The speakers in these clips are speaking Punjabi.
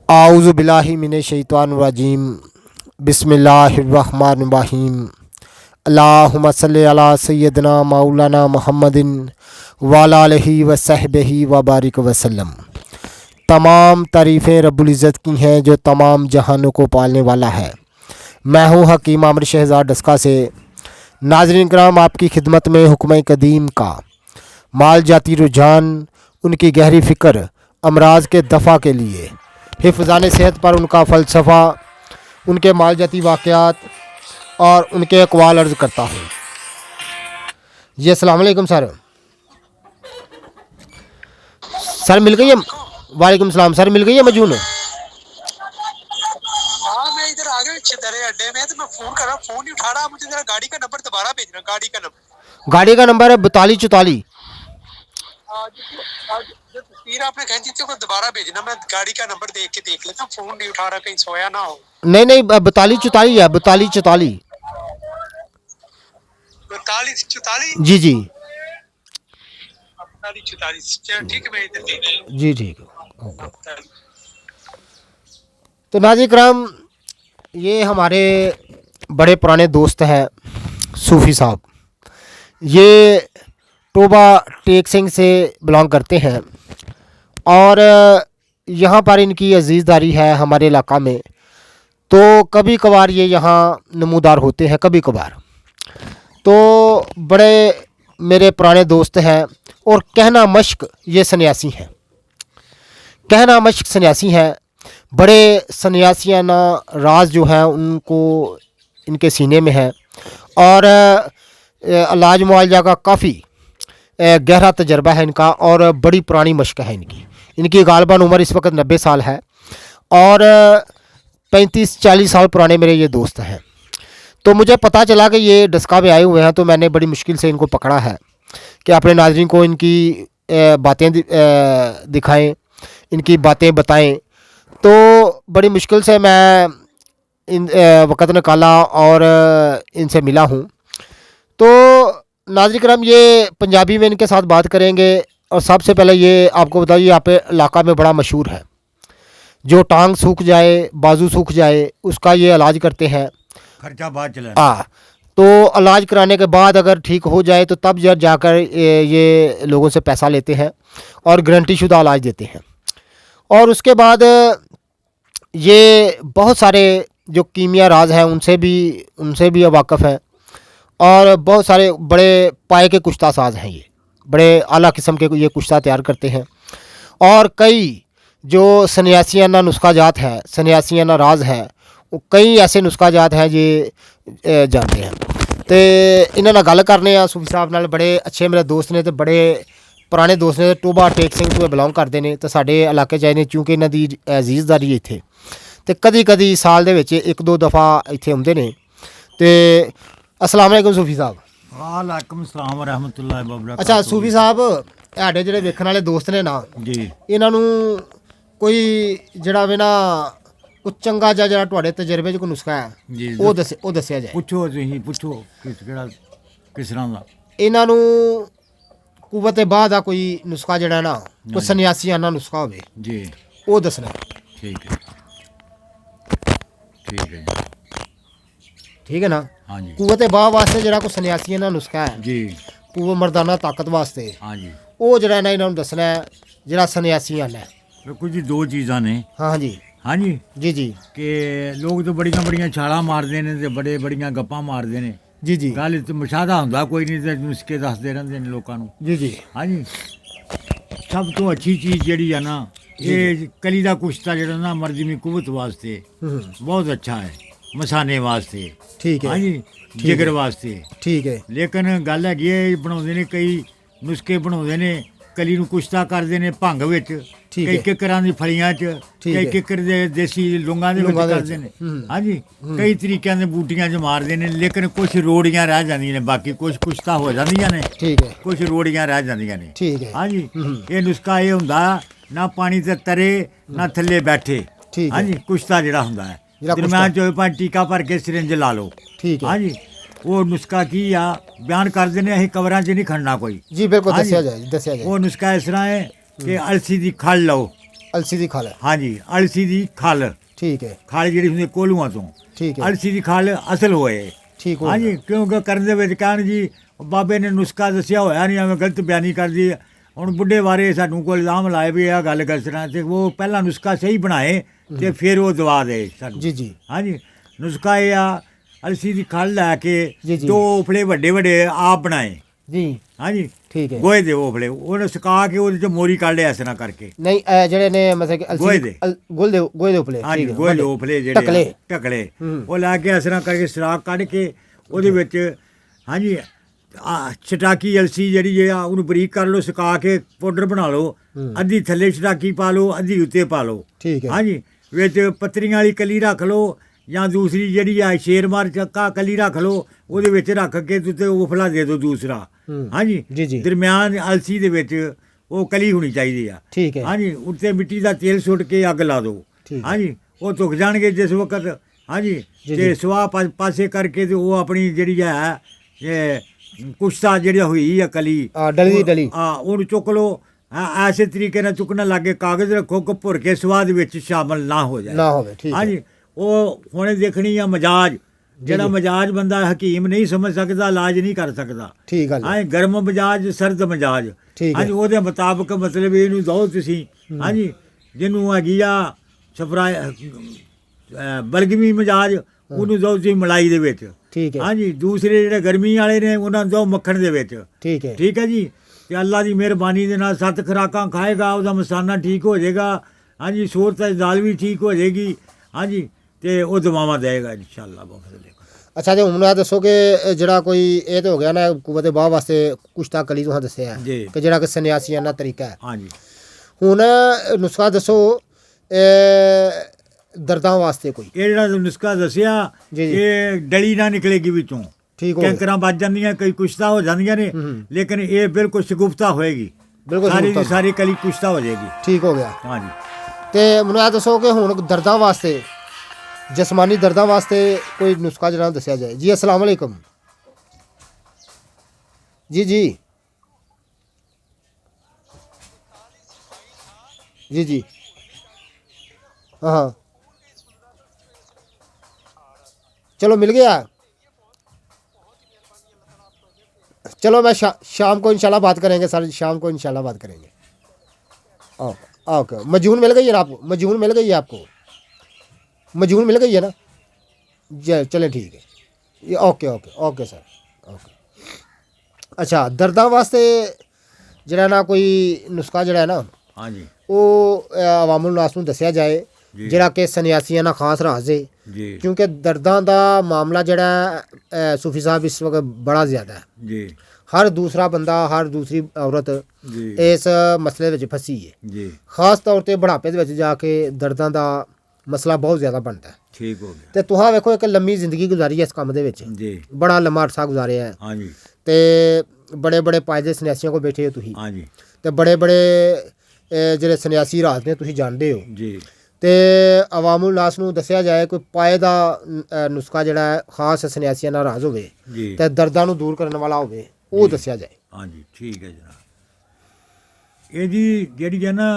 आऊज़ु बिल्लाहि मिनश शैतानिर रजीम बिस्मिल्लाहिर रहमानिर रहीम अल्लाहुम्मा सल्लि अला सय्यिदना मौलाना मुहम्मदिन व अला आलिहि व सहबिहि व बारिक वसल्लम। तमाम तारीफ़ें रब्बुल इज़्ज़त की हैं जो तमाम जहानों को पालने वाला है। मैं हूँ हकीम आमिर शहज़ाद डस्का से। नाज़रीन किराम, आपकी खिदमत में हुक्म कदीम का माल जाती रुझान, उनकी गहरी फ़िक्र, अमराज के दफ़ा के लिए हिफ़्ज़ान सेहत पर उनका फ़लसफ़ा, उनके माल जाती वाक़यात और उनके अक़वाल अर्ज़ करता हूँ। जी अस्सलाम वालेकुम सर। सर मिल गई है? वालेकुम सलाम। सर मिल गई है मजून? हाँ, मैं इधर आ गया छिदरे अड्डे में, तो मैं फोन कर रहा हूँ, फोन नहीं उठा रहा। मुझे जरा गाड़ी का नंबर दोबारा भेजना। गाड़ी का नंबर है 4244। जो तस्वीर आपने खींची थी वो दोबारा भेजना। मैं गाड़ी का नंबर देख के देख लेता हूँ। फोन नहीं उठा रहा, कहीं सोया ना हो। नहीं नहीं, 4244 है, 4244। 4244। जी जी 4244, चलो ठीक है, मैं इधर देख लेता जी, ठीक है, ओके। हूँ। तो नाज़रीन किराम, ये हमारे बड़े पुराने दोस्त हैं सूफ़ी साहब। ये टोबा टेक सिंह से बिलोंग करते हैं और यहाँ पर इनकी अजीज़दारी है हमारे इलाका में। तो कभी कभार ये यहाँ नमूदार होते हैं, कभी कभार। तो बड़े मेरे पुराने दोस्त हैं और कहना मश्क ये सन्यासी हैं। कहना मश्क सन्यासी हैं। बड़े सन्यासियाना राज जो है उनको इनके सीने में है और इलाज मुआवजा का काफ़ी गहरा तजर्बा है इनका और बड़ी पुरानी मश्क है इनकी। इनकी गालबन उम्र इस वक्त 90 साल है और 35-40 साल पुराने मेरे ये दोस्त हैं। तो मुझे पता चला कि ये डस्का में आए हुए हैं, तो मैंने बड़ी मुश्किल से इनको पकड़ा है कि अपने नाज़रीन को इनकी बातें दिखाएं, इनकी बातें बताएं। तो बड़ी मुश्किल से मैं इन वक़्त निकाला और इनसे मिला हूँ। तो नाज़रीन करम, ये पंजाबी में इनके साथ बात करेंगे। और सबसे पहले ये आपको बताइए, यहाँ पे इलाका में बड़ा मशहूर है, जो टांग सूख जाए, बाजू सूख जाए, उसका ये इलाज करते हैं। खर्चा बाद चला। हाँ, तो इलाज कराने के बाद अगर ठीक हो जाए तो तब जब जाकर ये लोगों से पैसा लेते हैं और गारंटी शुदा इलाज देते हैं। और उसके बाद ये बहुत सारे जो कीमिया राज हैं उनसे भी वाक़फ़ हैं और बहुत सारे बड़े पाए के कुश्ता साज हैं। ये बड़े आला किस्म के ये कुश्ता तैयार करते हैं और कई जो सन्यासियाना नुस्खा जात है, सन्यासियाना राज है, वो कई ऐसे नुस्खा जात हैं ये जानते हैं। तो इन्होंने गल करने सूफी साहब नाल। बड़े अच्छे मेरे दोस्त ने, तो बड़े पुराने दोस्त ने, टोबा टेक सिंह तो बिलोंग करते हैं। तो साढ़े इलाके च ने चूँकि इन्हों की अजीज़दारी इत्थे, तो कदी कदी साल दे विच 1-2 दफ़ा इत्थे आउंदे ने। ते अस्सलाम वालेकुम सूफी साहब। वालेकुम सलाम रहमतुल्लाहि व बरकातहू। अच्छा सूफी साहब, साढ़े ਜਿਹੜੇ ਵੇਖਣ ਵਾਲੇ ਦੋਸਤ ਨੇ ਨਾ, जी ਇਹਨਾਂ ਨੂੰ ਕੋਈ ਜਿਹੜਾ ਵੇ ਨਾ ਕੁਝ ਚੰਗਾ ਜਿਹਾ ਜਿਹੜਾ ਤੁਹਾਡੇ ਤਜਰਬੇ 'ਚ ਕੋਈ ਨੁਸਖਾ ਹੈ जी ਉਹ ਦੱਸਿਆ ਜਾਏ। पुछो तुसीं पुछो किस तरह का ਇਹਨਾਂ ਨੂੰ ਕੁਵਤ ਬਾਦ ਦਾ ਕੋਈ ਨੁਸਖਾ ਜਿਹੜਾ ਨਾ ਕੋਈ ਸੰਨਿਆਸੀਆਨਾ ਨੁਸਖਾ ਹੋਵੇ जी ਉਹ ਦੱਸਣਾ। ठीक है ठीक है ठीक है ना? हाँ जी ਕੁਵਤ ਬਾਹ ਵਾਸਤੇ ਜਿਹੜਾ ਕੋਈ ਸੰਨਿਆਸੀਆਨਾ ਨੁਸਖਾ ਹੈ, जी ਕੁਵਤ ਮਰਦਾਨਾ ਤਾਕਤ ਵਾਸਤੇ, हाँ जी। ਉਹ ਜਿਹੜਾ ਨਾ ਇਹਨਾਂ ਨੂੰ ਦੱਸਣਾ ਹੈ ਜਿਹੜਾ ਸੰਨਿਆਸੀਆਨਾ ਹੈ। देखो जी, दो चीज़ां ने। हाँ जी हाँ जी जी जी कि लोग तो बड़ियां बड़ियां छालां मारते हैं ते बड़े बड़ियां गप्पां मारते हैं। जी जी गल तो मुशाहदा हुंदा कोई नहीं, ते नुस्खे दसदे रहिंदे ने लोकां नूं। जी जी हाँ जी, सब तो अच्छी चीज़ ਜਿਹੜੀ है ना, ये कली दा कुश्ता ਜਿਹੜਾ ना मर्जी में कुवत वास्ते बहुत अच्छा है, मसाने वास्ते। ठीक है हाँ जी, जिगर वास्ते। ठीक है ਲੇਕਿਨ ਗੱਲ ਹੈਗੀ ਹੈ, ਬਣਾਉਂਦੇ ਨੇ ਕਈ ਨੁਸਖੇ, ਬਣਾਉਂਦੇ ਨੇ ਕਲੀ ਨੂੰ ਕੁਸ਼ਤਾ ਕਰਦੇ ਨੇ ਭੰਗ ਵਿੱਚ, ਠੀਕ ਕਈ ਹੈ। ਕਿੱਕਰਾਂ ਦੀ ਫਲੀਆਂ 'ਚ, ਠੀਕ ਕਈ ਹੈ। ਕਿੱਕਰ ਦੇ ਦੇਸੀ ਲੂੰਗਾਂ ਦੇ ਵਿੱਚ ਲੂੰਗਾਂ ਦੇ ਕਰਦੇ ਵਿੱਚ। ਨੇ। ਹਾਂਜੀ, ਕਈ ਤਰੀਕਿਆਂ ਦੇ ਬੂਟੀਆਂ 'ਚ ਮਾਰਦੇ ਨੇ, ਲੇਕਿਨ ਕੁਝ ਰੋੜੀਆਂ ਰਹਿ ਜਾਂਦੀਆਂ ਨੇ, ਬਾਕੀ ਕੁਝ ਕੁਸ਼ਤਾ ਹੋ ਜਾਂਦੀਆਂ ਨੇ, ठीक है ਕੁਝ ਰੋੜੀਆਂ ਰਹਿ ਜਾਂਦੀਆਂ ਨੇ। ठीक है ਹਾਂਜੀ, ਇਹ ਨੁਸਖਾ ਇਹ ਹੁੰਦਾ ਨਾ ਪਾਣੀ ਤੇ ਤਰੇ ਨਾ ਥੱਲੇ ਬੈਠੇ। ਠੀਕ ਹੈ। ਹਾਂਜੀ, ਕੁਸ਼ਤਾ ਜਿਹੜਾ ਹੁੰਦਾ ਹੈ ਜਿਹੜਾ ਦਰਮਿਆਨ 'ਚ ਭਾਵੇਂ ਟੀਕਾ ਭਰ ਕੇ ਸਿਰਿੰਜ ਲਾ ਲਓ। ठीक है ਹਾਂਜੀ, ਉਹ ਨੁਸਖਾ ਕੀ ਆ ਬਿਆਨ ਕਰਦੇ ਨੇ, ਅਸੀਂ ਕਬਰਾਂ 'ਚ ਨਹੀਂ ਖੜਨਾ ਕੋਈ। जी बिल्कुल हाँ जी। दसिया जाए दसिया जाए। ਉਹ ਨੁਸਖਾ ਇਸ ਤਰ੍ਹਾਂ ਹੈ ਕਿ ਅਲਸੀ ਦੀ ਖਲ ਲਓ, ਅਲਸੀ ਦੀ ਖਲ ਹਾਂਜੀ ਅਲਸੀ ਦੀ ਖਲ ਠੀਕ ਹੈ ਜਿਹੜੀ ਹੁੰਦੀ ਕੋਲੂਆਂ ਤੋਂ ਠੀਕ ਹੈ ਅਲਸੀ ਦੀ ਖਲ ਅਸਲ ਹੋਏ ਠੀਕ ਹੋ ਹਾਂਜੀ ਕਿਉਂਕਿ ਕਰਨ ਦੇ ਵਿੱਚ ਕਹਿਣ ਜੀ ਬਾਬੇ ਨੇ ਨੁਸਖਾ ਦੱਸਿਆ ਹੋਇਆ ਨਹੀਂ ਐਵੇਂ ਗਲਤ ਬਿਆਨੀ ਕਰਦੀ ਹੁਣ ਬੁੱਢੇ ਬਾਰੇ ਸਾਨੂੰ ਕੋਈ ਇਲਜ਼ਾਮ ਲਾਏ ਵੀ ਇਹ ਗੱਲ ਗਲਤ ਤੇ ਉਹ ਪਹਿਲਾਂ ਨੁਸਖਾ ਸਹੀ ਬਣਾਏ ਤੇ ਫਿਰ ਉਹ ਦਵਾ ਦੇ ਸਾਨੂੰ ਜੀ ਜੀ ਹਾਂਜੀ ਨੁਸਖਾ ਇਹ ਆ ਅਲਸੀ ਦੀ ਖਲ ਲੈ ਕੇ ਜੀ, ਜੀ। ਦੋ ਉਫਲੇ ਵੱਡੇ ਵੱਡੇ ਆਪ ਬਣਾਏ ਜੀ ਹਾਂਜੀ ਠੀਕ ਹੈ ਗੋਹੇ ਦੇ ਉਫਲੇ ਉਹਨੂੰ ਸੁਕਾ ਕੇ ਉਹਦੇ ਚ ਮੋਰੀ ਕੱਢ ਲਿਆ ਇਸ ਤਰ੍ਹਾਂ ਕਰਕੇ ਨਹੀਂ ਇਹ ਜਿਹੜੇ ਨੇ ਮਤਲਬ ਕਿ ਗੋਹੇ ਅਲਸੀ ਦੇ। ਗੋਹੇ ਦੇ ਉਪਲੇ ਹਾਂਜੀ ਠੀਕ ਹੈ ਗੋਹੇ ਦੇ ਵੱਡੇ। ਉਫਲੇ ਜਿਹੜੇ ਢਕਲੇ। ਢਕਲੇ ਹੂੰ। ਉਹ ਲਾ ਕੇ ਇਸ ਤਰ੍ਹਾਂ ਕਰਕੇ ਸੁਰਾਖ ਕੱਢ ਕੇ ਉਹਦੇ ਵਿੱਚ ਹਾਂਜੀ ਚਟਾਕੀ ਅਲਸੀ ਜਿਹੜੀ ਆ ਉਹਨੂੰ ਬਰੀਕ ਕਰ ਲਓ ਸੁਕਾ ਕੇ ਪਾਊਡਰ ਬਣਾ ਲਓ ਅੱਧੀ ਥੱਲੇ ਚਟਾਕੀ ਪਾ ਲਓ ਅੱਧੀ ਉੱਤੇ ਪਾ ਲਓ ਠੀਕ ਹੈ ਹਾਂਜੀ ਵਿੱਚ ਪੱਤਰੀਆਂ ਵਾਲੀ ਕਲੀ ਰੱਖ ਲਓ ਜਾਂ ਦੂਸਰੀ ਜਿਹੜੀ ਆ ਸ਼ੇਰਮਾਰ ਚੱਕਾ ਕਲੀ ਰੱਖ ਲਓ ਉਹਦੇ ਵਿੱਚ ਰੱਖ ਕੇ ਤੁਸੀਂ ਉਫਲਾ ਦੇ ਦਿਓ ਦੂਸਰਾ ਹੂੰ। ਹਾਂਜੀ ਜੀ, ਜੀ। ਦਰਮਿਆਨ ਅਲਸੀ ਦੇ ਵਿੱਚ ਉਹ ਕਲੀ ਹੋਣੀ ਚਾਹੀਦੀ ਆ ਠੀਕ ਹੈ ਹਾਂਜੀ ਉੱਤੇ ਮਿੱਟੀ ਦਾ ਤੇਲ ਸੁੱਟ ਕੇ ਅੱਗ ਲਾ ਦਿਓ ਠੀਕ ਹੈ। ਹਾਂਜੀ ਉਹ ਧੁੱਖ ਜਾਣਗੇ ਜਿਸ ਵਕਤ ਹਾਂਜੀ ਜੀ, ਤੇ ਜੀ। ਸਵਾਹ ਪਾਸੇ ਕਰਕੇ ਤੇ ਉਹ ਆਪਣੀ ਜਿਹੜੀ ਹੈ ਇਹ ਕੁਸ਼ਤਾ ਜਿਹੜੀ ਹੋਈ ਆ ਕਲੀ ਡਲੀ ਦੀ ਡਲੀ ਉਹਨੂੰ ਚੁੱਕ ਲਓ ਐਸੇ ਤਰੀਕੇ ਨਾਲ ਚੁੱਕਣਾ ਲੱਗੇ ਕਾਗਜ਼ ਰੱਖੋ ਕਿ ਭੁਰ ਕੇ ਸਵਾਹ ਦੇ ਵਿੱਚ ਸ਼ਾਮਲ ਨਾ ਹੋ ਜਾਏ ਨਾ ਹੋਵੇ ਠੀਕ ਹੈ ਹਾਂਜੀ ਉਹ ਹੁਣੇ ਦੇਖਣੀ ਆ ਮਜਾਜ ਜਿਹੜਾ ਜੀ। ਮਜਾਜ ਬੰਦਾ ਹਕੀਮ ਨਹੀਂ ਸਮਝ ਸਕਦਾ ਇਲਾਜ ਨਹੀਂ ਕਰ ਸਕਦਾ ਠੀਕ ਗੱਲ ਹੈ ਹਾਂ ਗਰਮ ਮਜਾਜ ਸਰਦ ਮਜਾਜ ਠੀਕ ਹੈ। ਹਾਂਜੀ ਉਹਦੇ ਮੁਤਾਬਕ ਮਤਲਬ ਇਹਨੂੰ ਦੋ ਤੁਸੀਂ ਹਾਂਜੀ ਜਿਹਨੂੰ ਹੈਗੀ ਆ ਸਫਰਾ ਬਲਗਮੀ ਮਜਾਜ ਉਹਨੂੰ ਦੋ ਤੁਸੀਂ ਮਲਾਈ ਦੇ ਵਿੱਚ ਠੀਕ ਹੈ ਹਾਂਜੀ ਦੂਸਰੇ ਜਿਹੜੇ ਗਰਮੀ ਵਾਲੇ ਨੇ ਉਹਨਾਂ ਨੂੰ ਦੋ ਮੱਖਣ ਦੇ ਵਿੱਚ ਠੀਕ ਹੈ ਠੀਕ ਹੈ ਜੀ ਤੇ ਅੱਲਾ ਦੀ ਮਿਹਰਬਾਨੀ ਦੇ ਨਾਲ 7 ਖੁਰਾਕਾਂ ਖਾਏਗਾ ਉਹਦਾ ਮਸਾਨਾ ਠੀਕ ਹੋ ਜਾਏਗਾ ਹਾਂਜੀ ਸੂਰਤ ਦਾਲ ਵੀ ਠੀਕ ਹੋ ਜਾਏਗੀ ਹਾਂਜੀ ਤੇ ਉਹ ਦਵਾਵਾਂ ਦੇਗਾ ਇਨਸ਼ਾਅੱਲਾ ਬਹੁਤ ਅੱਛਾ ਤੇ ਹੁਣ ਇਹ ਦੱਸੋ ਕਿ ਜਿਹੜਾ ਕੋਈ ਇਹ ਤਾਂ ਹੋ ਗਿਆ ਨਾ ਕੁਵਤ ਬਾਹ ਵਾਸਤੇ ਕੁਸ਼ਤਾ ਕਲੀ ਤੁਸੀਂ ਦੱਸਿਆ ਹੈ ਜੀ। ਕਿ ਜਿਹੜਾ ਕਿ ਸੰਨਿਆਸੀਆਂ ਦਾ ਤਰੀਕਾ ਹੈ ਹਾਂਜੀ ਹੁਣ ਨੁਸਖਾ ਦੱਸੋ ਦਰਦਾਂ ਵਾਸਤੇ ਕੋਈ ਇਹ ਜਿਹੜਾ ਨੁਸਖਾ ਦੱਸਿਆ ਜੀ, ਜੀ। ਇਹ ਡਲੀ ਨਾ ਨਿਕਲੇਗੀ ਵਿੱਚੋਂ ਠੀਕ ਹੋ ਗਿਆ ਕੈਂਕਰਾਂ ਵੱਜ ਜਾਂਦੀਆਂ ਕਈ ਕੁਸ਼ਤਾ ਹੋ ਜਾਂਦੀਆਂ ਨੇ ਲੇਕਿਨ ਇਹ ਬਿਲਕੁਲ ਸ਼ਗੁਫਤਾ ਹੋਏਗੀ ਬਿਲਕੁਲ ਸਾਰੀ ਦੀ ਸ਼ਗੁਫਤਾ। ਸਾਰੀ ਕਲੀ ਕੁਸ਼ਤਾ ਹੋ ਜਾਏਗੀ ਠੀਕ ਹੋ ਗਿਆ ਹਾਂਜੀ ਤੇ ਮੈਨੂੰ ਇਹ ਦੱਸੋ ਕਿ ਹੁਣ ਦਰਦਾਂ ਵਾਸਤੇ ਜਿਸਮਾਨੀ ਦਰਦਾਂ ਵਾਸਤੇ ਕੋਈ ਨੁਸਖਾ ਜਿਹੜਾ ਦੱਸਿਆ ਜਾਏ ਜੀ अस्सलाम वालेकुम जी जी जी जी हाँ चलो मिल गया चलो मैं शाम को इंशाल्लाह बात करेंगे सर शाम को इंशाल्लाह बात करेंगे ओके मजून मिल गई है ना आपको मजून मिल गई है आपको मजून मिल गई है ना चलें ठीक है ये okay okay okay sir okay अच्छा दर्दां वास्ते ਜਿਹੜਾ ਨਾ ਕੋਈ ਨੁਸਖਾ ਜਿਹੜਾ ਹੈ ਨਾ ਹਾਂਜੀ ਉਹ ਆਵਾਮੁਲ ਨਾਸ ਨੂੰ ਦੱਸਿਆ ਜਾਏ ਜੀ। ਜਿਹੜਾ ਕਿ ਸੰਨਿਆਸੀਆਂ ਨਾਲ ਖਾਸ ਰਾਜ਼ ਹੈ ਜੀ ਕਿਉਂਕਿ ਦਰਦਾਂ ਦਾ ਮਾਮਲਾ ਜਿਹੜਾ ਸੂਫੀ ਸਾਹਿਬ ਇਸ ਵਕਤ ਬੜਾ ਜ਼ਿਆਦਾ ਹੈ ਜੀ ਹਰ ਦੂਸਰਾ ਬੰਦਾ ਹਰ ਦੂਸਰੀ ਔਰਤ ਜੀ ਇਸ ਮਸਲੇ ਵਿੱਚ ਫਸੀ ਹੈ ਜੀ ਖਾਸ ਤੌਰ ਤੇ ਬੁਢਾਪੇ ਦੇ ਵਿੱਚ ਜਾ ਕੇ ਦਰਦਾਂ ਦਾ ਮਸਲਾ ਬਹੁਤ ਜ਼ਿਆਦਾ ਬਣਦਾ ਹੈ ਠੀਕ ਹੋ ਗਿਆ ਤੇ ਤੁਹਾਂ ਵੇਖੋ ਇੱਕ ਲੰਮੀ ਜ਼ਿੰਦਗੀ ਗੁਜ਼ਾਰੀ ਹੈ ਇਸ ਕੰਮ ਦੇ ਵਿੱਚ ਜੀ ਬੜਾ ਲੰਮਾ ਅਰਸਾ ਗੁਜ਼ਾਰਿਆ ਹੈ ਹਾਂਜੀ ਤੇ ਬੜੇ ਬੜੇ ਪਾਇਦੇ ਸੰਨਿਆਸੀਆਂ ਕੋਲ ਬੈਠੇ ਹੋ ਤੁਸੀਂ ਹਾਂਜੀ ਤੇ ਬੜੇ ਬੜੇ ਜਿਹੜੇ ਸੰਨਿਆਸੀ ਰਾਜ ਨੇ ਤੁਸੀਂ ਜਾਣਦੇ ਹੋ ਜੀ ਤੇ ਆਵਾਮੁਲ ਨਾਸ ਨੂੰ ਦੱਸਿਆ ਜਾਏ ਕੋਈ ਪਾਏ ਦਾ ਨੁਸਖਾ ਜਿਹੜਾ ਹੈ ਖਾਸ ਸੰਨਿਆਸੀਆਂ ਨਾਲ ਰਾਜ ਹੋਵੇ ਜੀ ਤੇ ਦਰਦਾਂ ਨੂੰ ਦੂਰ ਕਰਨ ਵਾਲਾ ਹੋਵੇ ਉਹ ਦੱਸਿਆ ਜਾਏ ਹਾਂਜੀ ਠੀਕ ਹੈ ਜਨਾਬ ਇਹਦੀ ਜਿਹੜੀ ਹੈ ਨਾ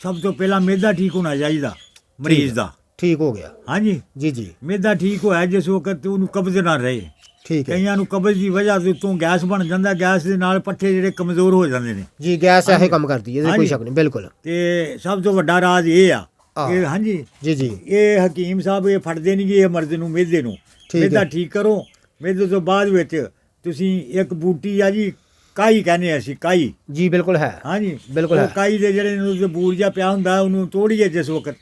ਸਭ ਤੋਂ ਪਹਿਲਾਂ ਮਿਹਦਾ ਠੀਕ ਹੋਣਾ ਚਾਹੀਦਾ ਮਰੀਜ਼ ਦਾ ਠੀਕ ਹੋ ਗਿਆ ਹਾਂਜੀ ਜੀ ਜੀ ਮਿਹਦਾ ਠੀਕ ਹੋਇਆ ਜਿਸ ਵਕਤ ਉਹਨੂੰ ਕਬਜ਼ ਨਾ ਰਹੇ ਠੀਕ ਹੈ ਕਈਆਂ ਨੂੰ ਕਬਜ਼ ਦੀ ਵਜ੍ਹਾ ਤੋਂ ਗੈਸ ਬਣ ਜਾਂਦਾ ਗੈਸ ਦੇ ਨਾਲ ਪੱਠੇ ਜਿਹੜੇ ਕਮਜ਼ੋਰ ਹੋ ਜਾਂਦੇ ਨੇ ਜੀ ਗੈਸ ਇਹੋ ਕੰਮ ਕਰਦੀ ਹੈ ਇਹਦੇ ਕੋਈ ਹਾਂਜੀ। ਸ਼ੱਕ ਨਹੀਂ ਬਿਲਕੁਲ ਤੇ ਸਭ ਤੋਂ ਵੱਡਾ ਰਾਜ ਇਹ ਆ ਆਹ। ਇਹ ਹਾਂਜੀ ਜੀ ਜੀ ਇਹ ਹਕੀਮ ਸਾਹਿਬ ਇਹ ਫੜਦੇ ਨਹੀਂ ਇਹ ਮਰਦ ਨੂੰ ਮਿਹਦੇ ਨੂੰ ਠੀਕ ਮਿਹਦਾ ਹੈ। ਠੀਕ ਕਰੋ ਮਿਹਦੇ ਤੋਂ ਬਾਅਦ ਵਿੱਚ ਤੁਸੀਂ ਇੱਕ ਬੂਟੀ ਆ ਜੀ ਕਾਈ ਕਹਿੰਦੇ ਅਸੀਂ ਕਾਈ ਜੀ ਬਿਲਕੁਲ ਹੈ ਹਾਂਜੀ ਬਿਲਕੁਲ ਉਹ ਹੈ। ਕਾਈ ਦੇ ਜਿਹੜੇ ਨੂੰ ਉਹਦੇ ਬੂਰ ਜਿਹਾ ਪਿਆ ਹੁੰਦਾ ਉਹਨੂੰ ਤੋੜੀਏ ਜਿਸ ਵਕਤ